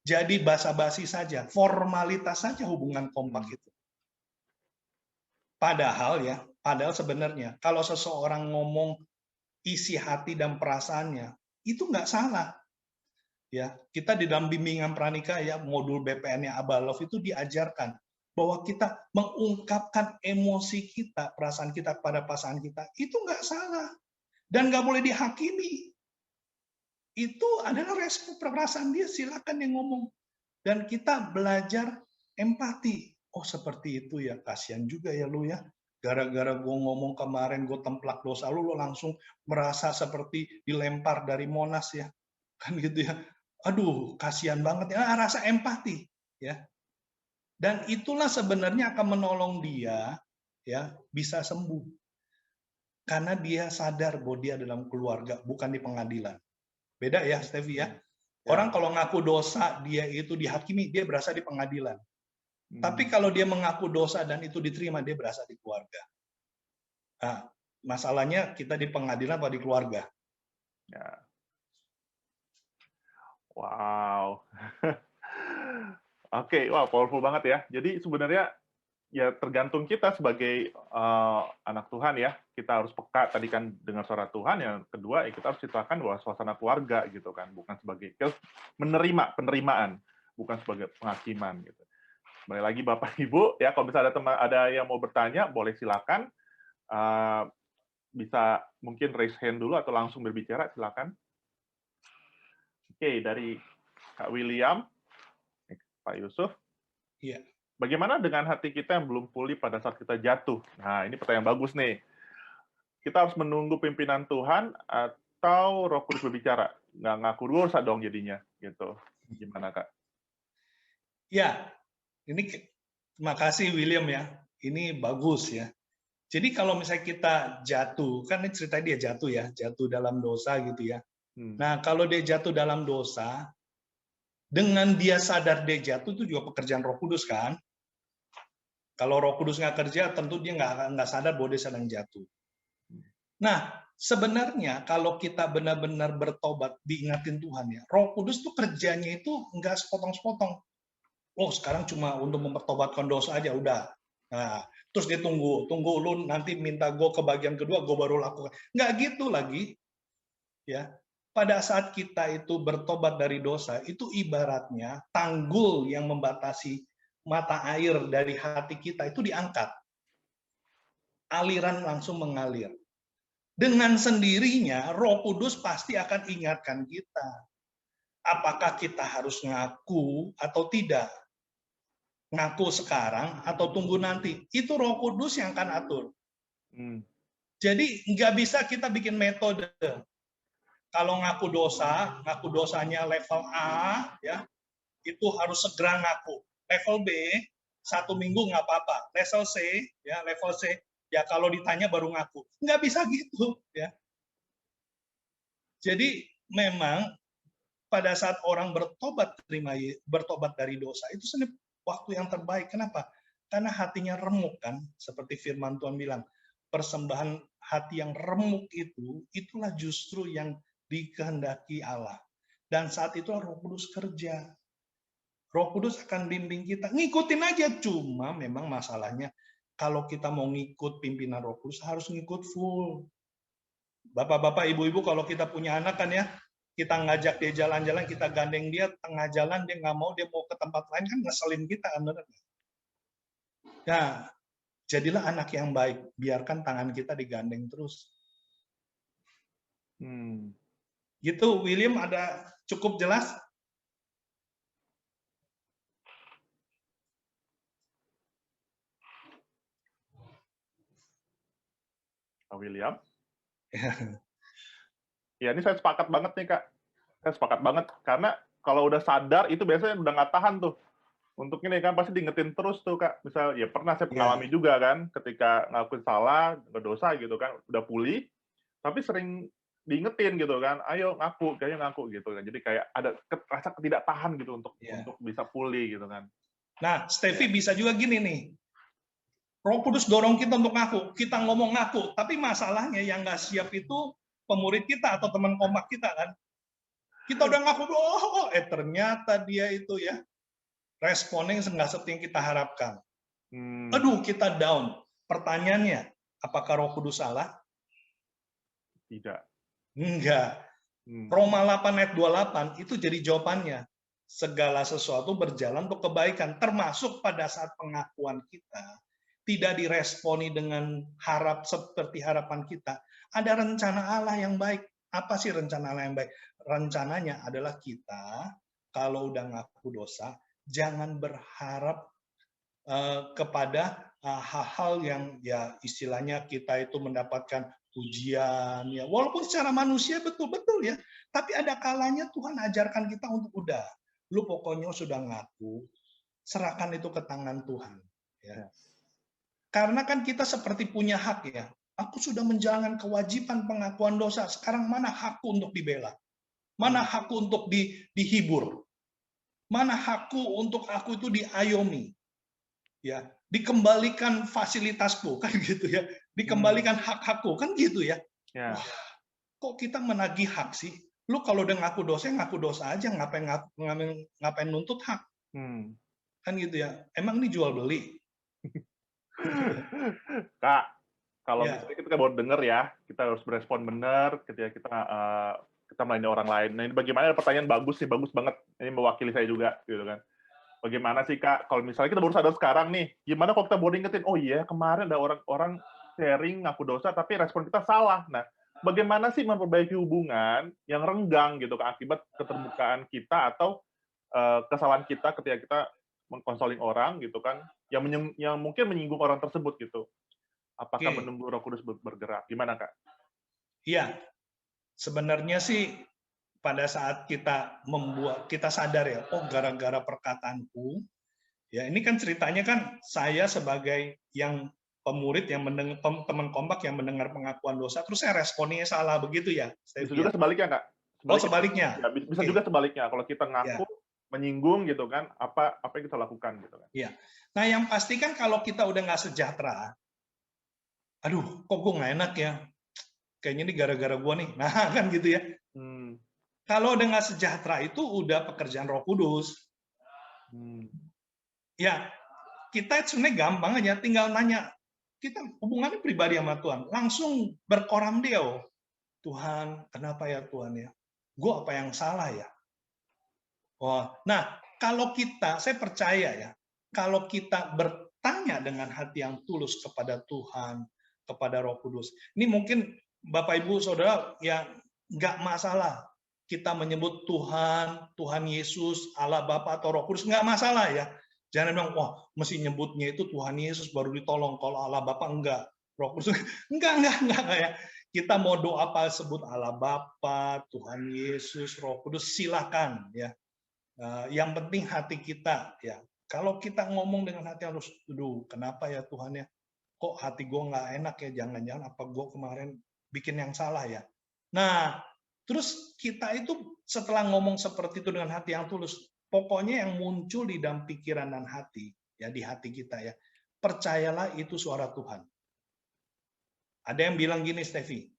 Jadi basa-basi saja, formalitas saja hubungan kompak itu. Padahal sebenarnya kalau seseorang ngomong isi hati dan perasaannya, itu nggak salah. Ya, kita di dalam bimbingan pranikah ya, modul BPN-nya Abalov itu diajarkan bahwa kita mengungkapkan emosi kita, perasaan kita pada pasangan kita, itu nggak salah dan nggak boleh dihakimi. Itu adalah respon perasaan dia, silakan yang ngomong. Dan kita belajar empati. Oh seperti itu ya, kasihan juga ya lu ya. Gara-gara gue ngomong kemarin, gue templak dosa lu, lu langsung merasa seperti dilempar dari Monas ya. Kan gitu ya. Aduh, kasihan banget ya, rasa empati ya. Dan itulah sebenarnya akan menolong dia ya bisa sembuh. Karena dia sadar bahwa dia dalam keluarga, bukan di pengadilan. Beda ya, Stevie ya. Orang kalau ngaku dosa, dia itu dihakimi, dia berasa di pengadilan. Tapi kalau dia mengaku dosa dan itu diterima, dia berasa di keluarga. Nah, masalahnya kita di pengadilan atau di keluarga. Ya. Wow. Oke, wow, powerful banget ya. Jadi sebenarnya ya tergantung kita sebagai anak Tuhan ya. Kita harus peka tadi kan dengan suara Tuhan. Yang kedua, ya kita harus ciptakan bahwa suasana keluarga gitu kan, bukan sebagai penerimaan, bukan sebagai penghakiman gitu. Kembali lagi Bapak Ibu ya, kalau misalnya ada yang mau bertanya, boleh silakan. Bisa mungkin raise hand dulu atau langsung berbicara, silakan. Oke, dari Kak William, Pak Yusuf. Iya. Bagaimana dengan hati kita yang belum pulih pada saat kita jatuh? Nah, ini pertanyaan bagus nih. Kita harus menunggu pimpinan Tuhan atau Roh Kudus berbicara? Nggak ngaku dosa dong jadinya, gitu. Gimana, Kak? Ya, ini terima kasih William ya. Ini bagus ya. Jadi kalau misalnya kita jatuh, kan ini cerita dia jatuh ya, jatuh dalam dosa gitu ya. Nah, kalau dia jatuh dalam dosa, dengan dia sadar dia jatuh itu juga pekerjaan Roh Kudus kan. Kalau Roh Kudus nggak kerja, tentu dia nggak sadar bahwa dia sedang jatuh. Nah, sebenarnya kalau kita benar-benar bertobat, diingatin Tuhan ya, Roh Kudus tuh kerjanya itu nggak sepotong-sepotong. Oh, sekarang cuma untuk mempertobatkan dosa aja, udah. Nah, terus dia tunggu lu nanti minta gue ke bagian kedua, gue baru lakukan. Nggak gitu lagi. Ya, pada saat kita itu bertobat dari dosa, itu ibaratnya tanggul yang membatasi mata air dari hati kita itu diangkat. Aliran langsung mengalir. Dengan sendirinya, Roh Kudus pasti akan ingatkan kita. Apakah kita harus ngaku atau tidak? Ngaku sekarang atau tunggu nanti? Itu Roh Kudus yang akan atur. Jadi nggak bisa kita bikin metode. Kalau ngaku dosanya level A, ya itu harus segera ngaku. Level B, 1 minggu nggak apa-apa. Level C, ya kalau ditanya baru ngaku. Nggak bisa gitu, ya. Jadi memang pada saat orang bertobat dari dosa itu sebenarnya waktu yang terbaik. Kenapa? Karena hatinya remuk kan, seperti firman Tuhan bilang, persembahan hati yang remuk itu, itulah justru yang dikehendaki Allah. Dan saat itu Roh Kudus kerja. Roh Kudus akan bimbing kita. Ngikutin aja, cuma memang masalahnya kalau kita mau ngikut pimpinan Roh Kudus harus ngikut full. Bapak-bapak, ibu-ibu, kalau kita punya anak kan ya, kita ngajak dia jalan-jalan, kita gandeng dia tengah jalan, dia nggak mau, dia mau ke tempat lain, kan ngeselin kita kan, bener nggak? Nah, jadilah anak yang baik, biarkan tangan kita digandeng terus. Gitu, William, ada cukup jelas? William? Ya, ini saya sepakat banget nih, Kak. Saya sepakat banget. Karena kalau udah sadar, itu biasanya udah nggak tahan tuh. Untuk ini kan pasti diingetin terus tuh, Kak. Misal, ya pernah saya mengalami juga kan, ketika ngakuin salah, berdosa gitu kan, udah pulih, tapi sering diingetin gitu kan, ayo ngaku, kayaknya ngaku gitu kan. Jadi kayak ada rasa ketidaktahan gitu untuk bisa pulih gitu kan. Nah, Steffi bisa juga gini nih. Roh Kudus dorong kita untuk ngaku, kita ngomong ngaku, tapi masalahnya yang nggak siap itu pemurid kita atau teman kompak kita kan. Kita udah ngaku, ternyata dia itu ya responnya nggak seperti yang kita harapkan. Aduh, kita down. Pertanyaannya, apakah Roh Kudus salah? Tidak. Enggak. Roma 8 ayat 28 itu jadi jawabannya. Segala sesuatu berjalan untuk kebaikan, termasuk pada saat pengakuan kita tidak diresponi dengan seperti harapan kita. Ada rencana Allah yang baik. Apa sih rencana Allah yang baik? Rencananya adalah kita kalau udah ngaku dosa, jangan berharap kepada hal-hal yang ya istilahnya kita itu mendapatkan pujian ya, walaupun secara manusia betul-betul ya, tapi ada kalanya Tuhan ajarkan kita untuk udah, lu pokoknya sudah ngaku, serahkan itu ke tangan Tuhan ya. Karena kan kita seperti punya hak ya. Aku sudah menjalankan kewajiban pengakuan dosa. Sekarang mana hakku untuk dibela? Mana hakku untuk dihibur? Mana hakku untuk aku itu diayomi? Ya, dikembalikan fasilitasku kan gitu ya. Dikembalikan hak-hakku kan gitu ya. Wah, kok kita menagih hak sih? Lu kalau udah ngaku dosa aja, ngapain nuntut hak? Kan gitu ya. Emang ini jual beli? Kak, kalau misalnya kita baru dengar ya, kita harus berespon benar ketika kita melayani orang lain. Nah, ini bagaimana? Pertanyaan bagus sih, bagus banget. Ini mewakili saya juga, gitu kan. Bagaimana sih, Kak, kalau misalnya kita baru sadar sekarang nih, gimana kalau kita baru ingetin, oh iya, kemarin ada orang sharing ngaku dosa, tapi respon kita salah. Nah, bagaimana sih memperbaiki hubungan yang renggang gitu, Kak, akibat keterbukaan kita atau kesalahan kita ketika kita mengkonseling orang gitu kan, yang mungkin menyinggung orang tersebut gitu. Apakah menunggu Roh Kudus bergerak? Gimana, Kak? Iya, sebenarnya sih pada saat kita sadar ya, oh gara-gara perkataanku, ya ini kan ceritanya kan saya sebagai yang pemurid yang mendengar teman kompak yang mendengar pengakuan dosa, terus saya responnya salah begitu ya. Bisa juga sebaliknya, Kak. Sebaliknya. Ya, bisa juga sebaliknya. Kalau kita ngaku menyinggung gitu kan, apa yang kita lakukan gitu kan. Iya. Nah, yang pasti kan kalau kita udah nggak sejahtera, aduh, kok gue nggak enak ya? Kayaknya ini gara-gara gue nih. Nah, kan gitu ya. Kalau udah nggak sejahtera itu udah pekerjaan Roh Kudus. Ya, kita sebenarnya gampang aja, tinggal nanya. Kita hubungannya pribadi sama Tuhan. Langsung berkoram deo. Tuhan, kenapa ya Tuhan ya? Gue apa yang salah ya? Nah, kalau kita, saya percaya ya, kalau kita bertanya dengan hati yang tulus kepada Tuhan, kepada Roh Kudus, ini mungkin Bapak Ibu Saudara ya nggak masalah kita menyebut Tuhan, Tuhan Yesus, Allah Bapa atau Roh Kudus, nggak masalah ya. Jangan bilang, wah mesti nyebutnya itu Tuhan Yesus baru ditolong, kalau Allah Bapa enggak, Roh Kudus enggak ya. Kita mau doa apa sebut Allah Bapa, Tuhan Yesus, Roh Kudus, silakan ya. Yang penting hati kita ya. Kalau kita ngomong dengan hati harus, aduh kenapa ya Tuhan ya, kok hati gue nggak enak ya, jangan-jangan apa gue kemarin bikin yang salah ya. Nah, terus kita itu setelah ngomong seperti itu dengan hati yang tulus, pokoknya yang muncul di dalam pikiran dan hati, ya di hati kita ya, percayalah itu suara Tuhan. Ada yang bilang gini, Steffi,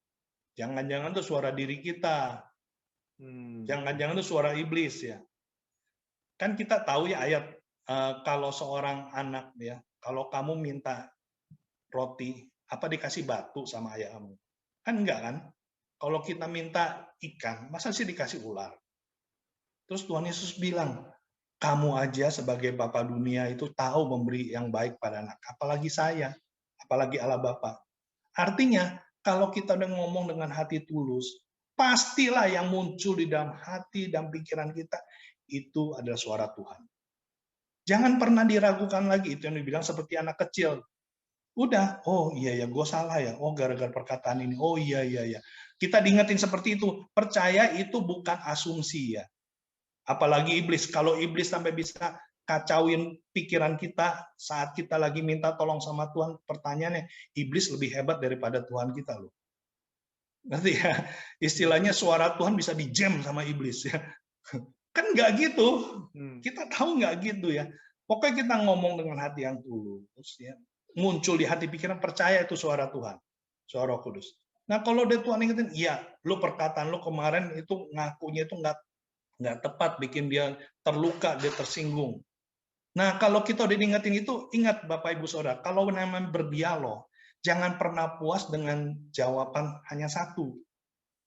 jangan-jangan itu suara diri kita, jangan-jangan itu suara iblis ya. Kan kita tahu ya ayat kalau seorang anak ya, kalau kamu minta roti, apa dikasih batu sama ayah kamu? Kan enggak kan? Kalau kita minta ikan, masa sih dikasih ular? Terus Tuhan Yesus bilang, kamu aja sebagai Bapa dunia itu tahu memberi yang baik pada anak, apalagi saya, apalagi Allah Bapa. Artinya, kalau kita udah ngomong dengan hati tulus, pastilah yang muncul di dalam hati dan pikiran kita, itu adalah suara Tuhan. Jangan pernah diragukan lagi, itu yang dibilang seperti anak kecil. Udah, oh iya ya, gue salah ya, oh gara-gara perkataan ini, oh iya iya iya. Kita diingetin seperti itu, percaya itu bukan asumsi ya. Apalagi iblis, kalau iblis sampai bisa kacauin pikiran kita saat kita lagi minta tolong sama Tuhan, pertanyaannya, iblis lebih hebat daripada Tuhan kita loh. Ngerti ya? Istilahnya suara Tuhan bisa dijam sama iblis ya. Kan nggak gitu. Kita tahu nggak gitu ya. Pokoknya kita ngomong dengan hati yang tulus ya. Muncul di hati pikiran, percaya itu suara Tuhan. Suara Roh Kudus. Nah kalau udah Tuhan ingetin, iya, lu perkataan lu kemarin itu ngakunya itu nggak tepat, bikin dia terluka, dia tersinggung. Nah kalau kita udah diingetin itu, ingat Bapak Ibu Saudara, kalau namanya berdialog, jangan pernah puas dengan jawaban hanya satu.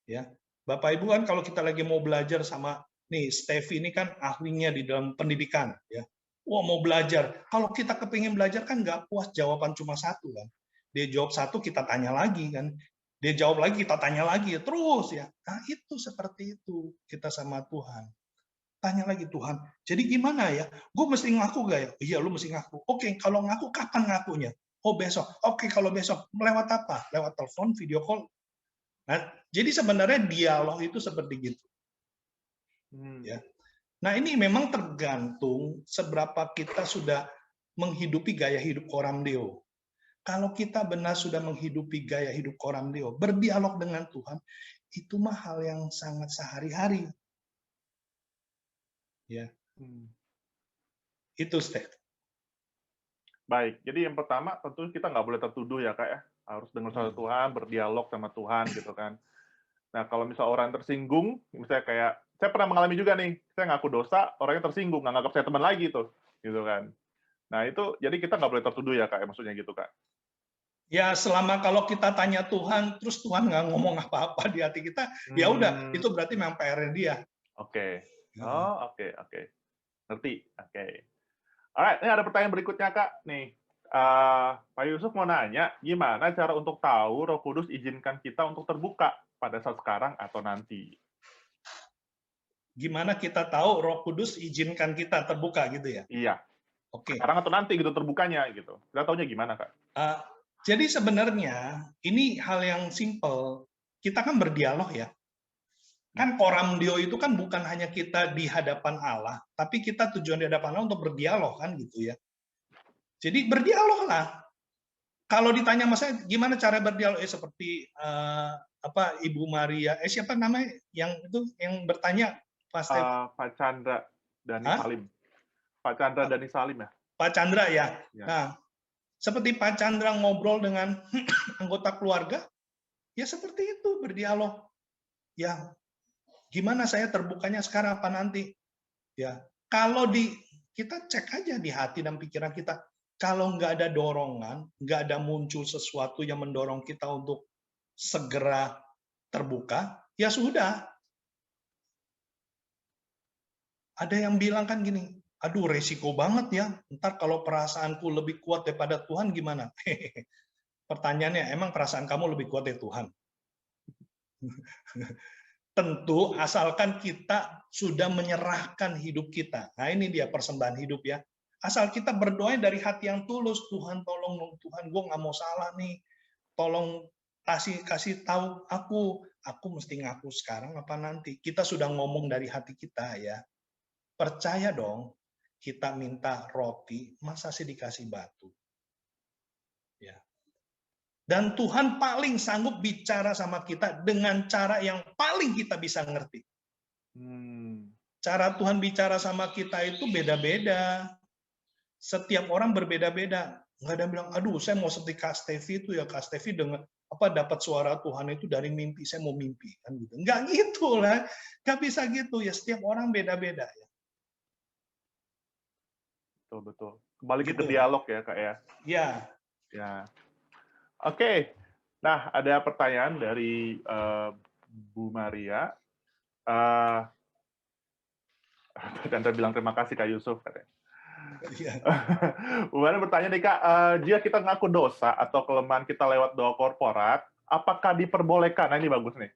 Ya, Bapak Ibu kan kalau kita lagi mau belajar sama nih Steffi ini kan ahlinya di dalam pendidikan ya. Wah mau belajar. Kalau kita kepingin belajar kan nggak puas jawaban cuma satu kan. Dia jawab satu kita tanya lagi kan. Dia jawab lagi kita tanya lagi terus ya. Nah itu seperti itu kita sama Tuhan. Tanya lagi Tuhan. Jadi gimana ya? Gue mesti ngaku gak ya? Iya lu mesti ngaku. Oke kalau ngaku kapan ngakunya? Oh besok. Oke kalau besok lewat apa? Lewat telepon, video call. Nah, jadi sebenarnya dialog itu seperti gitu. Ya. Nah ini memang tergantung seberapa kita sudah menghidupi gaya hidup koram deo. Kalau kita benar sudah menghidupi gaya hidup koram deo, berdialog dengan Tuhan, itu mah hal yang sangat sehari-hari. Ya. Itu Steph. Baik, jadi yang pertama tentu kita nggak boleh tertuduh ya Kak ya, harus dengar suara Tuhan, berdialog sama Tuhan gitu kan. Nah kalau misal orang tersinggung, misalnya kayak, saya pernah mengalami juga nih, saya ngaku dosa, orangnya tersinggung, nggak nganggap saya teman lagi tuh, gitu kan. Nah itu, jadi kita nggak boleh tertuduh ya Kak, maksudnya gitu Kak. Ya selama kalau kita tanya Tuhan, terus Tuhan nggak ngomong apa-apa di hati kita, ya udah, itu berarti memang PR dia. Oke. Oh, oke. Ngerti, oke. Alright, ini ada pertanyaan berikutnya Kak. Nih, Pak Yusuf mau nanya, gimana cara untuk tahu Roh Kudus izinkan kita untuk terbuka pada saat sekarang atau nanti? Gimana kita tahu Roh Kudus izinkan kita terbuka gitu ya? Iya. Oke. Sekarang atau nanti gitu terbukanya gitu. Kita taunya gimana Kak? Jadi sebenarnya ini hal yang simple. Kita kan berdialog ya. Kan koram deo itu kan bukan hanya kita di hadapan Allah, tapi kita tujuan di hadapan Allah untuk berdialog kan gitu ya. Jadi berdialog lah. Kalau ditanya mas saya gimana cara berdialog seperti apa Ibu Maria siapa namanya yang itu yang bertanya pas Pak Chandra Dani Salim. Pak Chandra Dani Salim ya? Pak Chandra ya. Nah, seperti Pak Chandra ngobrol dengan anggota keluarga, ya seperti itu berdialog. Ya, gimana saya terbukanya sekarang apa nanti? Ya, kalau kita cek aja di hati dan pikiran kita, kalau nggak ada dorongan, nggak ada muncul sesuatu yang mendorong kita untuk segera terbuka, ya sudah. Ada yang bilang kan gini, aduh resiko banget ya, ntar kalau perasaanku lebih kuat daripada Tuhan gimana? Pertanyaannya, emang perasaan kamu lebih kuat dari Tuhan? Tentu asalkan kita sudah menyerahkan hidup kita. Nah ini dia persembahan hidup ya. Asal kita berdoa dari hati yang tulus, Tuhan tolong dong, Tuhan gue nggak mau salah nih, tolong kasih tahu aku mesti ngaku sekarang apa nanti. Kita sudah ngomong dari hati kita ya. Percaya dong, kita minta roti, masa sih dikasih batu? Ya. Dan Tuhan paling sanggup bicara sama kita dengan cara yang paling kita bisa ngerti. Cara Tuhan bicara sama kita itu beda-beda. Setiap orang berbeda-beda. Nggak ada yang bilang, aduh saya mau seperti Kak Steffi itu ya, Kak Steffi dengan dapat suara Tuhan itu dari mimpi, saya mau mimpi. Kan gitu. Nggak gitu lah. Nggak bisa gitu ya, setiap orang beda-beda ya. Betul. Kembali gitu, ke dialog ya Kak ya? Ya. Ya. Oke. Nah, ada pertanyaan dari Bu Maria. Eh, Anda bilang terima kasih Kak Yusuf katanya. Iya. Bu Maria bertanya nih Kak, jika kita ngaku dosa atau kelemahan kita lewat doa korporat, apakah diperbolehkan? Nah ini bagus nih.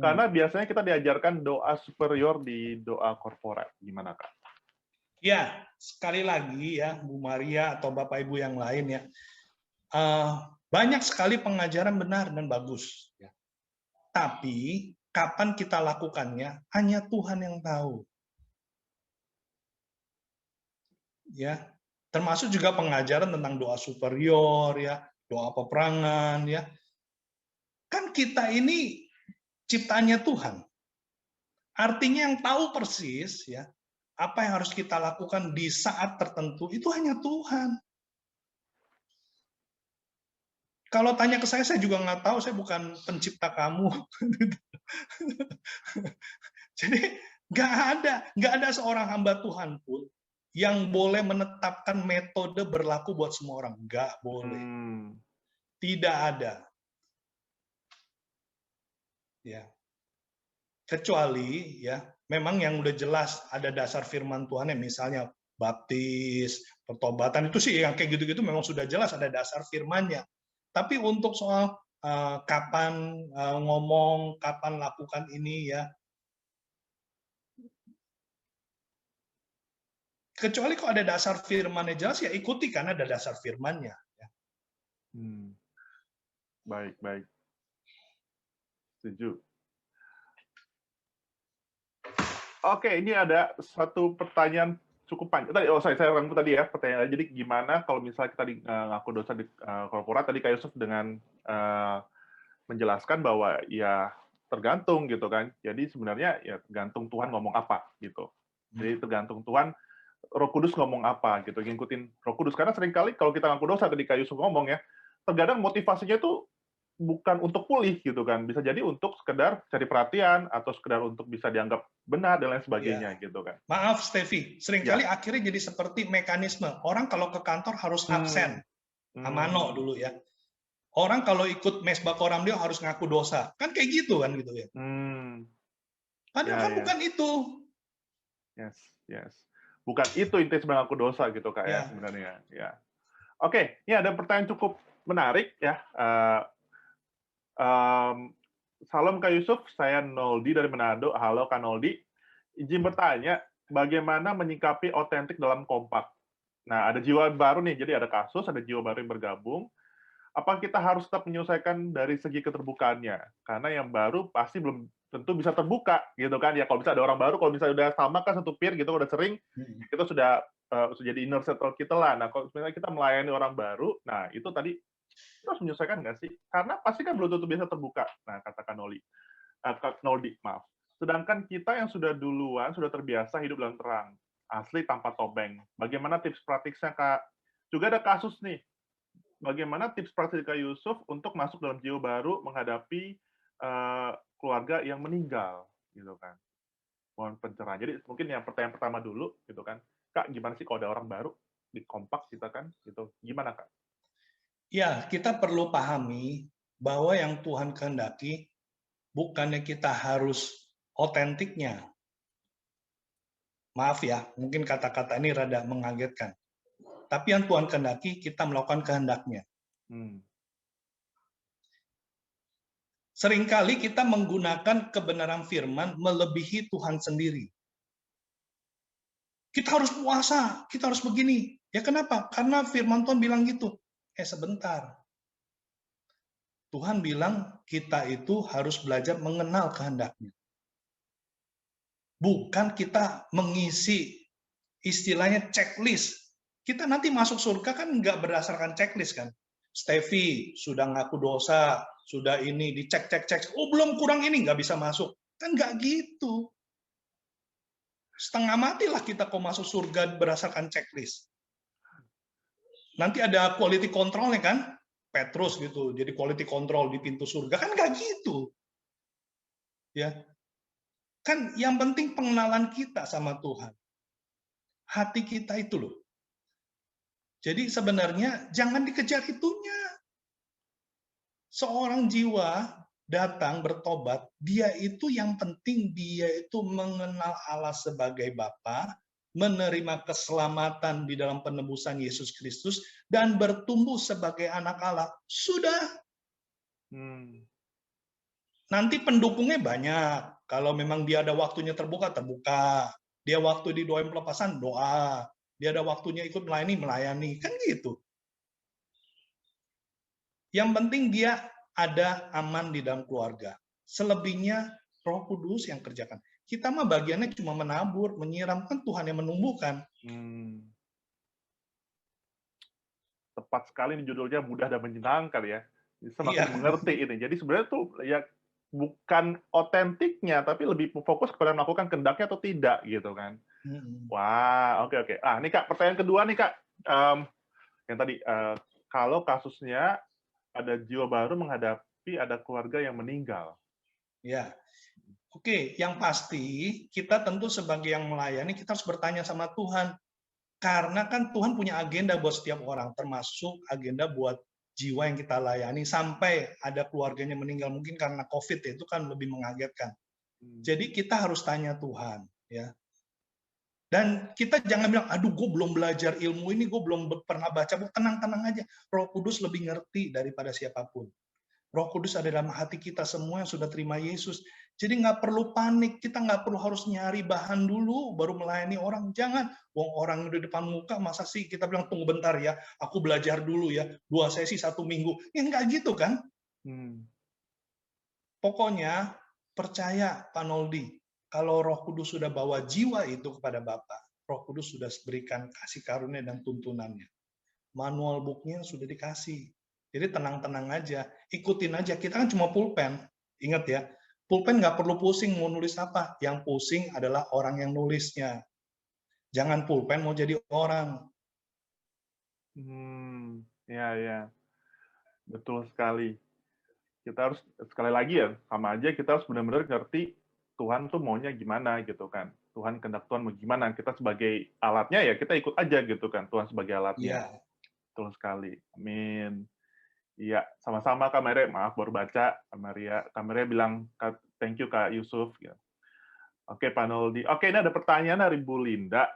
Karena biasanya kita diajarkan doa superior di doa korporat. Gimana Kak? Ya, sekali lagi ya, Bu Maria atau Bapak Ibu yang lain ya, banyak sekali pengajaran benar dan bagus. Ya. Tapi kapan kita lakukannya, hanya Tuhan yang tahu. Ya, termasuk juga pengajaran tentang doa superior ya, doa peperangan ya. Kan kita ini ciptaannya Tuhan. Artinya yang tahu persis ya, apa yang harus kita lakukan di saat tertentu itu hanya Tuhan. Kalau tanya ke saya juga nggak tahu, saya bukan pencipta kamu. Jadi nggak ada seorang hamba Tuhan pun yang boleh menetapkan metode berlaku buat semua orang. Nggak boleh. Tidak ada. Ya. Kecuali ya, memang yang udah jelas ada dasar firman Tuhan ya, misalnya baptis, pertobatan itu sih yang kayak gitu-gitu memang sudah jelas ada dasar firman-nya. Tapi untuk soal kapan ngomong, kapan lakukan ini ya, kecuali kalau ada dasar firman-nya jelas ya ikuti karena ada dasar firman-nya. Ya. Baik, baik. Setuju. Oke, ini ada satu pertanyaan cukup panjang. Saya rangkum tadi ya pertanyaan. Jadi gimana kalau misalnya kita ngaku dosa di korporat, tadi Kak Yusuf dengan menjelaskan bahwa ya tergantung gitu kan. Jadi sebenarnya ya tergantung Tuhan ngomong apa gitu. Jadi tergantung Tuhan Roh Kudus ngomong apa gitu, ngikutin Roh Kudus. Karena seringkali kalau kita ngaku dosa tadi Kak Yusuf ngomong ya, terkadang motivasinya itu bukan untuk pulih gitu kan, bisa jadi untuk sekedar cari perhatian atau sekedar untuk bisa dianggap benar dan lain sebagainya Ya. gitu kan. Maaf Steffi, seringkali akhirnya jadi seperti mekanisme orang kalau ke kantor harus absen, amano dulu ya. Orang kalau ikut mesbah koramil harus ngaku dosa, kan kayak gitu kan gitu ya. Padahal kan bukan itu. Yes. Bukan itu inti sebenarnya ngaku dosa gitu Kak ya sebenarnya. Ya. Oke, ini ada pertanyaan cukup menarik ya. Salam Kak Yusuf, saya Noldi dari Manado. Halo Kak Noldi. Izin bertanya, bagaimana menyikapi otentik dalam kompak? Nah, ada jiwa baru nih, jadi ada kasus, ada jiwa baru yang bergabung. Apa kita harus tetap menyelesaikan dari segi keterbukaannya? Karena yang baru pasti belum tentu bisa terbuka, gitu kan? Ya kalau bisa ada orang baru, kalau misalnya udah sama kan satu peer gitu, udah sering, kita sudah jadi inner circle kita lah. Nah, kalau misalnya kita melayani orang baru, nah itu tadi kita harus menyelesaikan nggak sih? Karena pasti kan belum tentu bisa terbuka. Nah, katakan Noldi, maaf. Sedangkan kita yang sudah duluan, sudah terbiasa hidup dalam terang, asli tanpa topeng. Bagaimana tips praktisnya, Kak? Juga ada kasus nih, bagaimana tips praktis Kak Yusuf untuk masuk dalam jiwa baru menghadapi keluarga yang meninggal, gitu kan? Mohon pencerahan. Jadi mungkin yang pertanyaan pertama dulu, gitu kan? Kak, gimana sih kalau ada orang baru di kompak kita kan, gitu? Gimana Kak? Ya, kita perlu pahami bahwa yang Tuhan kehendaki bukannya kita harus otentiknya. Maaf ya, mungkin kata-kata ini rada mengagetkan. Tapi yang Tuhan kehendaki kita melakukan kehendaknya. Seringkali kita menggunakan kebenaran firman melebihi Tuhan sendiri. Kita harus puasa, kita harus begini. Ya kenapa? Karena firman Tuhan bilang gitu. Sebentar. Tuhan bilang kita itu harus belajar mengenal kehendaknya. Bukan kita mengisi istilahnya checklist. Kita nanti masuk surga kan nggak berdasarkan checklist kan. Steffi sudah ngaku dosa, sudah ini dicek. Oh belum kurang ini nggak bisa masuk. Kan nggak gitu. Setengah matilah kita kok masuk surga berdasarkan checklist. Nanti ada quality control-nya kan. Petrus gitu, jadi quality control di pintu surga kan nggak gitu, ya kan yang penting pengenalan kita sama Tuhan, hati kita itu loh. Jadi sebenarnya jangan dikejar itunya, Seorang jiwa datang bertobat, dia itu yang penting dia itu mengenal Allah sebagai Bapa, menerima keselamatan di dalam penebusan Yesus Kristus, dan bertumbuh sebagai anak Allah. Sudah, Hmm. nanti pendukungnya banyak. Kalau memang dia ada waktunya terbuka, terbuka. Dia waktu didoain pelepasan, doa. Dia ada waktunya ikut melayani, melayani. Kan gitu. Yang penting dia ada aman di dalam keluarga. Selebihnya Roh Kudus yang kerjakan. Kita mah bagiannya cuma menabur, menyiram, kan Tuhan yang menumbuhkan. Tepat sekali nih judulnya, mudah dan menyenangkan ya. Semakin Iya, mengerti ini. Jadi sebenarnya tuh ya bukan otentiknya, tapi lebih fokus kepada melakukan kehendaknya atau tidak gitu kan. Wah, oke oke. Ah, nih Kak, pertanyaan kedua nih Kak. Yang tadi, kalau kasusnya ada jiwa baru menghadapi ada keluarga yang meninggal. ya. Oke, yang pasti kita tentu sebagai yang melayani kita harus bertanya sama Tuhan. Karena kan Tuhan punya agenda buat setiap orang, termasuk agenda buat jiwa yang kita layani sampai ada keluarganya meninggal mungkin karena COVID ya, itu kan lebih mengagetkan. Jadi kita harus tanya Tuhan, ya. Dan kita jangan bilang, aduh gue belum belajar ilmu ini, gue belum pernah baca. Tenang-tenang aja, Roh Kudus lebih ngerti daripada siapapun. Roh Kudus ada dalam hati kita semua yang sudah terima Yesus. Jadi nggak perlu panik, kita nggak perlu harus nyari bahan dulu, baru melayani orang. Jangan, wong orang di depan muka, masa sih kita bilang, tunggu bentar ya, aku belajar dulu ya, 2 sesi 1 minggu. Ya nggak gitu kan. Pokoknya, percaya Pak Noldi, kalau Roh Kudus sudah bawa jiwa itu kepada Bapak, Roh Kudus sudah berikan kasih karunia dan tuntunannya. Manual book-nya sudah dikasih. Jadi tenang-tenang aja, ikutin aja. Kita kan cuma pulpen, ingat ya. Pulpen nggak perlu pusing mau nulis apa. Yang pusing adalah orang yang nulisnya. Jangan pulpen mau jadi orang. Ya ya, betul sekali. Kita harus sekali lagi ya, sama aja kita harus benar-benar ngerti Tuhan tuh maunya gimana gitu kan. Tuhan kehendak Tuhan mau gimana. Kita sebagai alatnya ya kita ikut aja gitu kan. Tuhan sebagai alatnya. Iya. Betul sekali. Amin. Iya, sama-sama Kak Mere. Maaf baru baca. Kak Maria bilang thank you Kak Yusuf. Oke Pak Noldi. Oke, ini ada pertanyaan dari Bu Linda.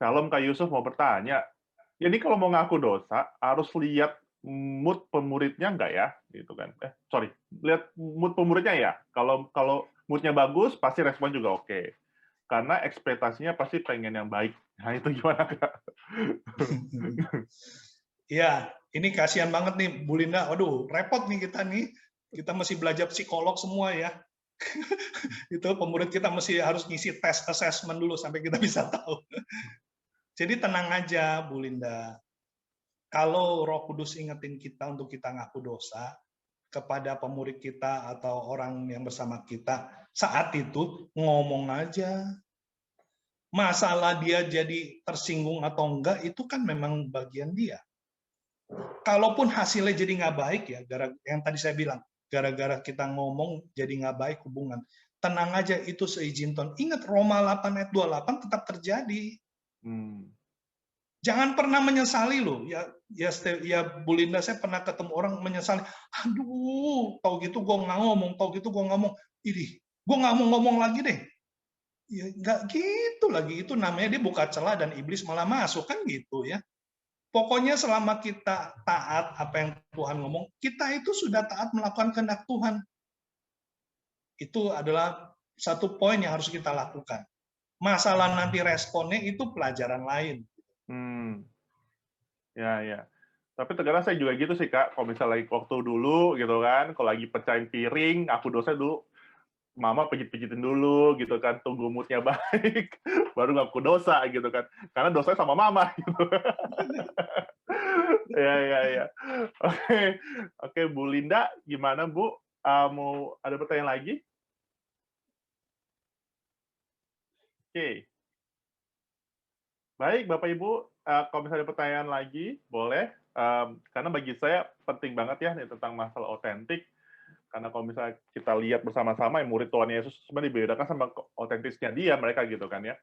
Shalom Kak Yusuf mau bertanya. Jadi kalau mau ngaku dosa harus lihat mood pemuridnya nggak ya, gitu kan? Sorry, lihat mood pemuridnya ya. Kalau moodnya bagus, pasti respon juga oke. Karena ekspektasinya pasti pengen yang baik. Nah itu gimana Kak? Iya, ini kasihan banget nih Bu Linda. Waduh, repot nih kita nih. Kita mesti belajar psikolog semua ya. Itu pemurid kita mesti harus ngisi tes assessment dulu sampai kita bisa tahu. Jadi tenang aja Bu Linda. Kalau Roh Kudus ingetin kita untuk kita ngaku dosa kepada pemurid kita atau orang yang bersama kita, saat itu ngomong aja. Masalah dia jadi tersinggung atau enggak, itu kan memang bagian dia. Kalaupun hasilnya jadi nggak baik ya, yang tadi saya bilang, gara-gara kita ngomong jadi nggak baik hubungan, tenang aja itu seizin Tuhan. Ingat Roma 8 ayat 28 tetap terjadi. Jangan pernah menyesali loh. Ya Bu Linda, saya pernah ketemu orang menyesali. Aduh, tau gitu gue nggak ngomong, tau gitu gue ngomong. Idih, gue nggak mau ngomong lagi deh. Ya nggak gitu lagi. Itu namanya dia buka celah dan iblis malah masuk kan gitu ya. Pokoknya selama kita taat apa yang Tuhan ngomong, kita itu sudah taat melakukan kehendak Tuhan. Itu adalah satu poin yang harus kita lakukan. Masalah nanti responnya itu pelajaran lain. Ya, ya. Tapi terkadang saya juga gitu sih, Kak. Kalau misalnya waktu dulu, gitu kan, kalau lagi pecahin piring, aku dosa dulu, mama pijit-pijitin dulu, gitu kan, tunggu moodnya baik, baru ngaku dosa, gitu kan. Karena dosanya sama mama, gitu. Ya, ya, ya. Oke, oke, Bu Linda, gimana, Bu? Mau ada pertanyaan lagi? Oke. Baik, Bapak Ibu, kalau misalnya ada pertanyaan lagi, boleh. Karena bagi saya penting banget ya nih, tentang masalah otentik. Karena kalau misalnya kita lihat bersama-sama, murid Tuhan Yesus sebenarnya dibedakan sama otentisnya dia, mereka gitu kan ya.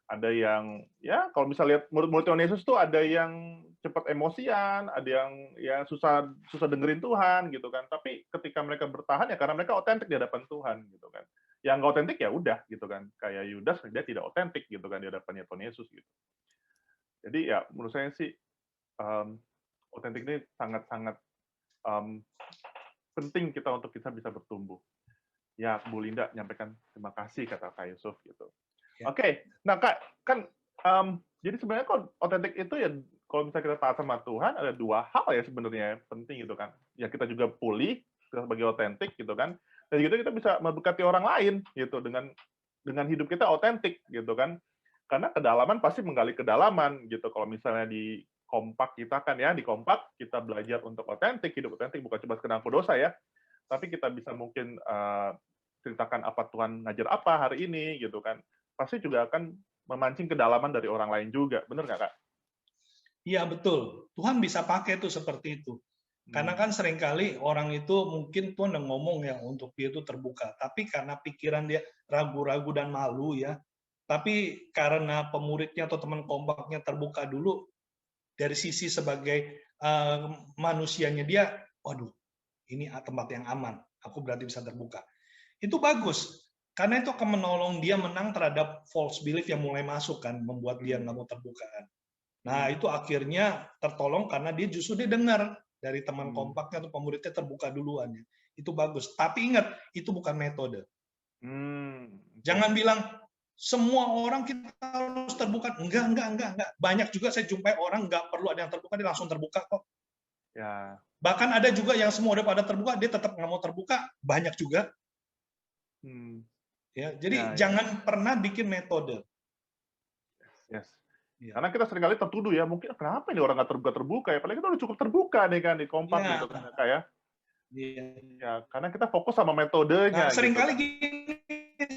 Ada yang ya kalau misalnya lihat murid-murid Tuhan Yesus tuh ada yang cepat emosian, ada yang ya susah susah dengerin Tuhan gitu kan. Tapi ketika mereka bertahan ya karena mereka otentik di hadapan Tuhan gitu kan. Yang nggak otentik ya udah gitu kan. Kayak Yudas dia tidak otentik gitu kan di hadapannya Tuhan Yesus gitu. Jadi ya menurut saya sih otentik ini sangat-sangat penting kita untuk kita bisa bertumbuh. Ya, Bu Linda nyampaikan terima kasih kata Kak Yusuf gitu. Ya. Oke, nah Kak, kan jadi sebenarnya kok otentik itu ya kalau misalnya kita taat sama Tuhan ada dua hal ya sebenarnya penting gitu kan. Ya kita juga pulih kita sebagai otentik gitu kan. Dan gitu kita bisa memberkati orang lain gitu dengan hidup kita otentik gitu kan. Karena kedalaman pasti menggali kedalaman gitu. Kalau misalnya di kompak kita kan ya, di kompak kita belajar untuk otentik, hidup otentik bukan cuma sekedar ngaku dosa ya, tapi kita bisa mungkin ceritakan apa Tuhan ngajar apa hari ini gitu kan. Pasti juga akan memancing kedalaman dari orang lain juga. Benar nggak, Kak? Iya, betul. Tuhan bisa pakai itu seperti itu. Karena kan seringkali orang itu mungkin Tuhan udah ngomong ya untuk dia itu terbuka. Tapi karena pikiran dia ragu-ragu dan malu ya. Tapi karena pemuridnya atau teman kompaknya terbuka dulu, dari sisi sebagai manusianya dia, waduh, ini tempat yang aman. Aku berarti bisa terbuka. Itu bagus. Karena itu akan menolong dia menang terhadap false belief yang mulai masuk kan, membuat dia nggak mau terbuka kan. Nah, itu akhirnya tertolong karena dia justru dia dengar dari teman kompaknya atau pemuridnya terbuka duluan ya. Itu bagus. Tapi ingat, itu bukan metode. Jangan bilang semua orang kita harus terbuka. Enggak. Banyak juga saya jumpai orang nggak perlu ada yang terbuka, dia langsung terbuka kok. Ya. Bahkan ada juga yang semua udah pada terbuka, dia tetap nggak mau terbuka. Banyak juga. Ya, jadi jangan pernah bikin metode. Yes. Karena kita seringkali tertuduh ya, mungkin kenapa ini orang nggak terbuka ya? Padahal kita udah cukup terbuka nih kan di kompak gitu kan Kak ya. Ya, karena kita fokus sama metodenya. Nah, seringkali gitu, gini,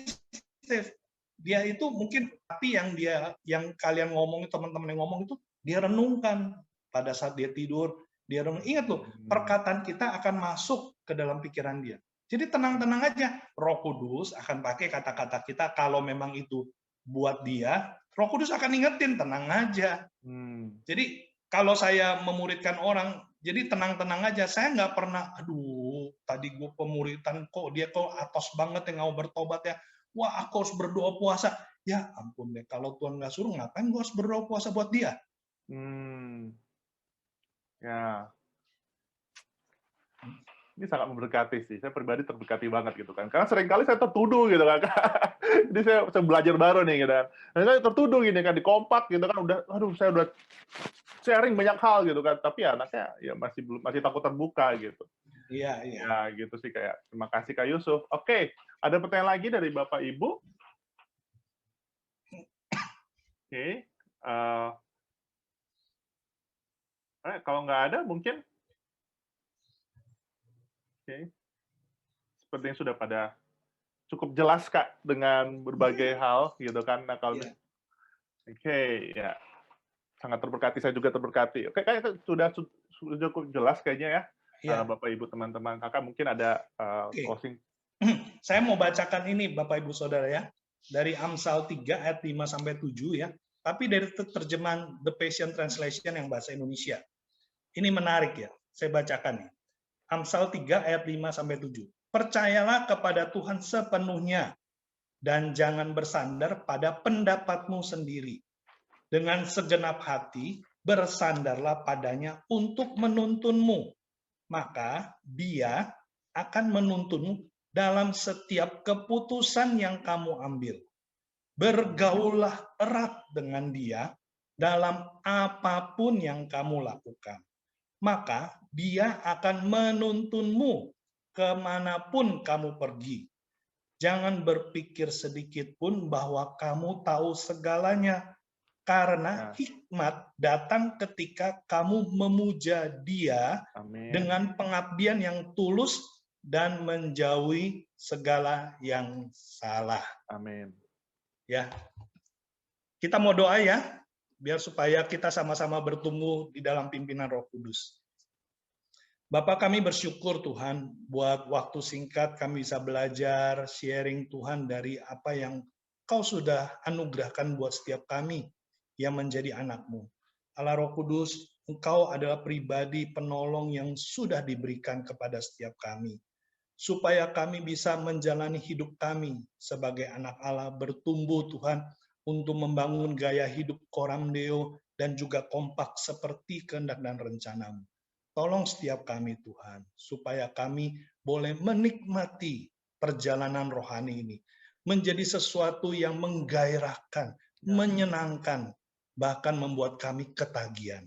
Steve, dia itu mungkin tapi yang kalian ngomong teman-teman yang ngomong itu dia renungkan pada saat dia tidur, dia renung. Ingat loh, perkataan kita akan masuk ke dalam pikiran dia. Jadi tenang-tenang aja, Roh Kudus akan pakai kata-kata kita kalau memang itu buat dia, Roh Kudus akan ingetin, tenang aja. Jadi kalau saya memuridkan orang, jadi tenang-tenang aja. Saya nggak pernah, aduh, tadi gue pemuridan kok dia kok atos banget yang mau bertobat ya. Wah, aku harus berdoa puasa. Ya ampun deh, kalau Tuhan nggak suruh, ngapain gue harus berdoa puasa buat dia? Ya. Ini sangat memberkati sih. Saya pribadi terberkati banget gitu kan. Karena seringkali saya tertuduh gitu kan. Jadi saya belajar baru nih gitu kan. Dan saya tertuduh gini kan di kompak gitu kan saya udah sharing banyak hal gitu kan. Tapi ya anaknya ya masih takut terbuka gitu. Iya. Ya gitu sih kayak terima kasih Kak Yusuf. Oke, ada pertanyaan lagi dari Bapak Ibu? Oke. Kalau nggak ada mungkin seperti yang sudah pada cukup jelas Kak dengan berbagai hal gitu kan. Nah kalau ya sangat terberkati, saya juga terberkati. Oke, kayak sudah cukup jelas kayaknya ya. Bapak Ibu teman-teman Kakak mungkin ada closing. Saya mau bacakan ini Bapak Ibu Saudara ya. Dari Amsal 3 ayat 5 sampai 7 ya. Tapi dari terjemahan The Passion Translation yang bahasa Indonesia. Ini menarik ya. Saya bacakan ya. Amsal 3 ayat 5 sampai 7. Percayalah kepada Tuhan sepenuhnya dan jangan bersandar pada pendapatmu sendiri. Dengan segenap hati bersandarlah padanya untuk menuntunmu. Maka Dia akan menuntunmu dalam setiap keputusan yang kamu ambil. Bergaullah erat dengan Dia dalam apapun yang kamu lakukan. Maka Dia akan menuntunmu kemanapun kamu pergi. Jangan berpikir sedikit pun bahwa kamu tahu segalanya, karena hikmat datang ketika kamu memuja Dia dengan pengabdian yang tulus dan menjauhi segala yang salah. Amin. Ya, kita mau doa ya, biar supaya kita sama-sama bertumbuh di dalam pimpinan Roh Kudus. Bapak, kami bersyukur Tuhan buat waktu singkat kami bisa belajar sharing Tuhan dari apa yang Engkau sudah anugerahkan buat setiap kami yang menjadi anak-Mu. Allah Roh Kudus, Engkau adalah pribadi penolong yang sudah diberikan kepada setiap kami, supaya kami bisa menjalani hidup kami sebagai anak Allah, bertumbuh Tuhan, untuk membangun gaya hidup Coram Deo dan juga kompak seperti kehendak dan rencana-Mu. Tolong setiap kami Tuhan, supaya kami boleh menikmati perjalanan rohani ini, menjadi sesuatu yang menggairahkan, menyenangkan, bahkan membuat kami ketagihan.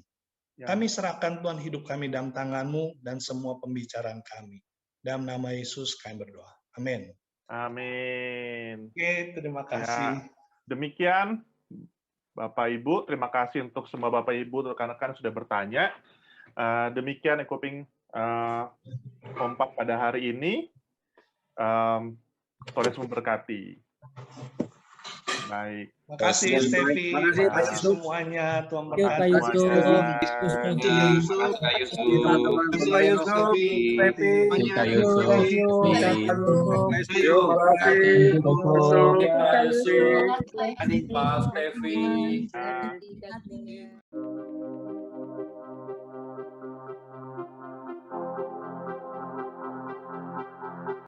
Kami serahkan Tuhan hidup kami dalam tangan-Mu dan semua pembicaraan kami. Dalam nama Yesus kami berdoa. Amin. Amin. Oke, terima kasih. Demikian Bapak Ibu, terima kasih untuk semua Bapak Ibu, rekan-rekan sudah bertanya. Demikian equipping kompak pada hari ini. Tuhan memberkati. Baik. Terima kasih Stevi, terima kasih semuanya, Tuhan berkati. Terima kasih.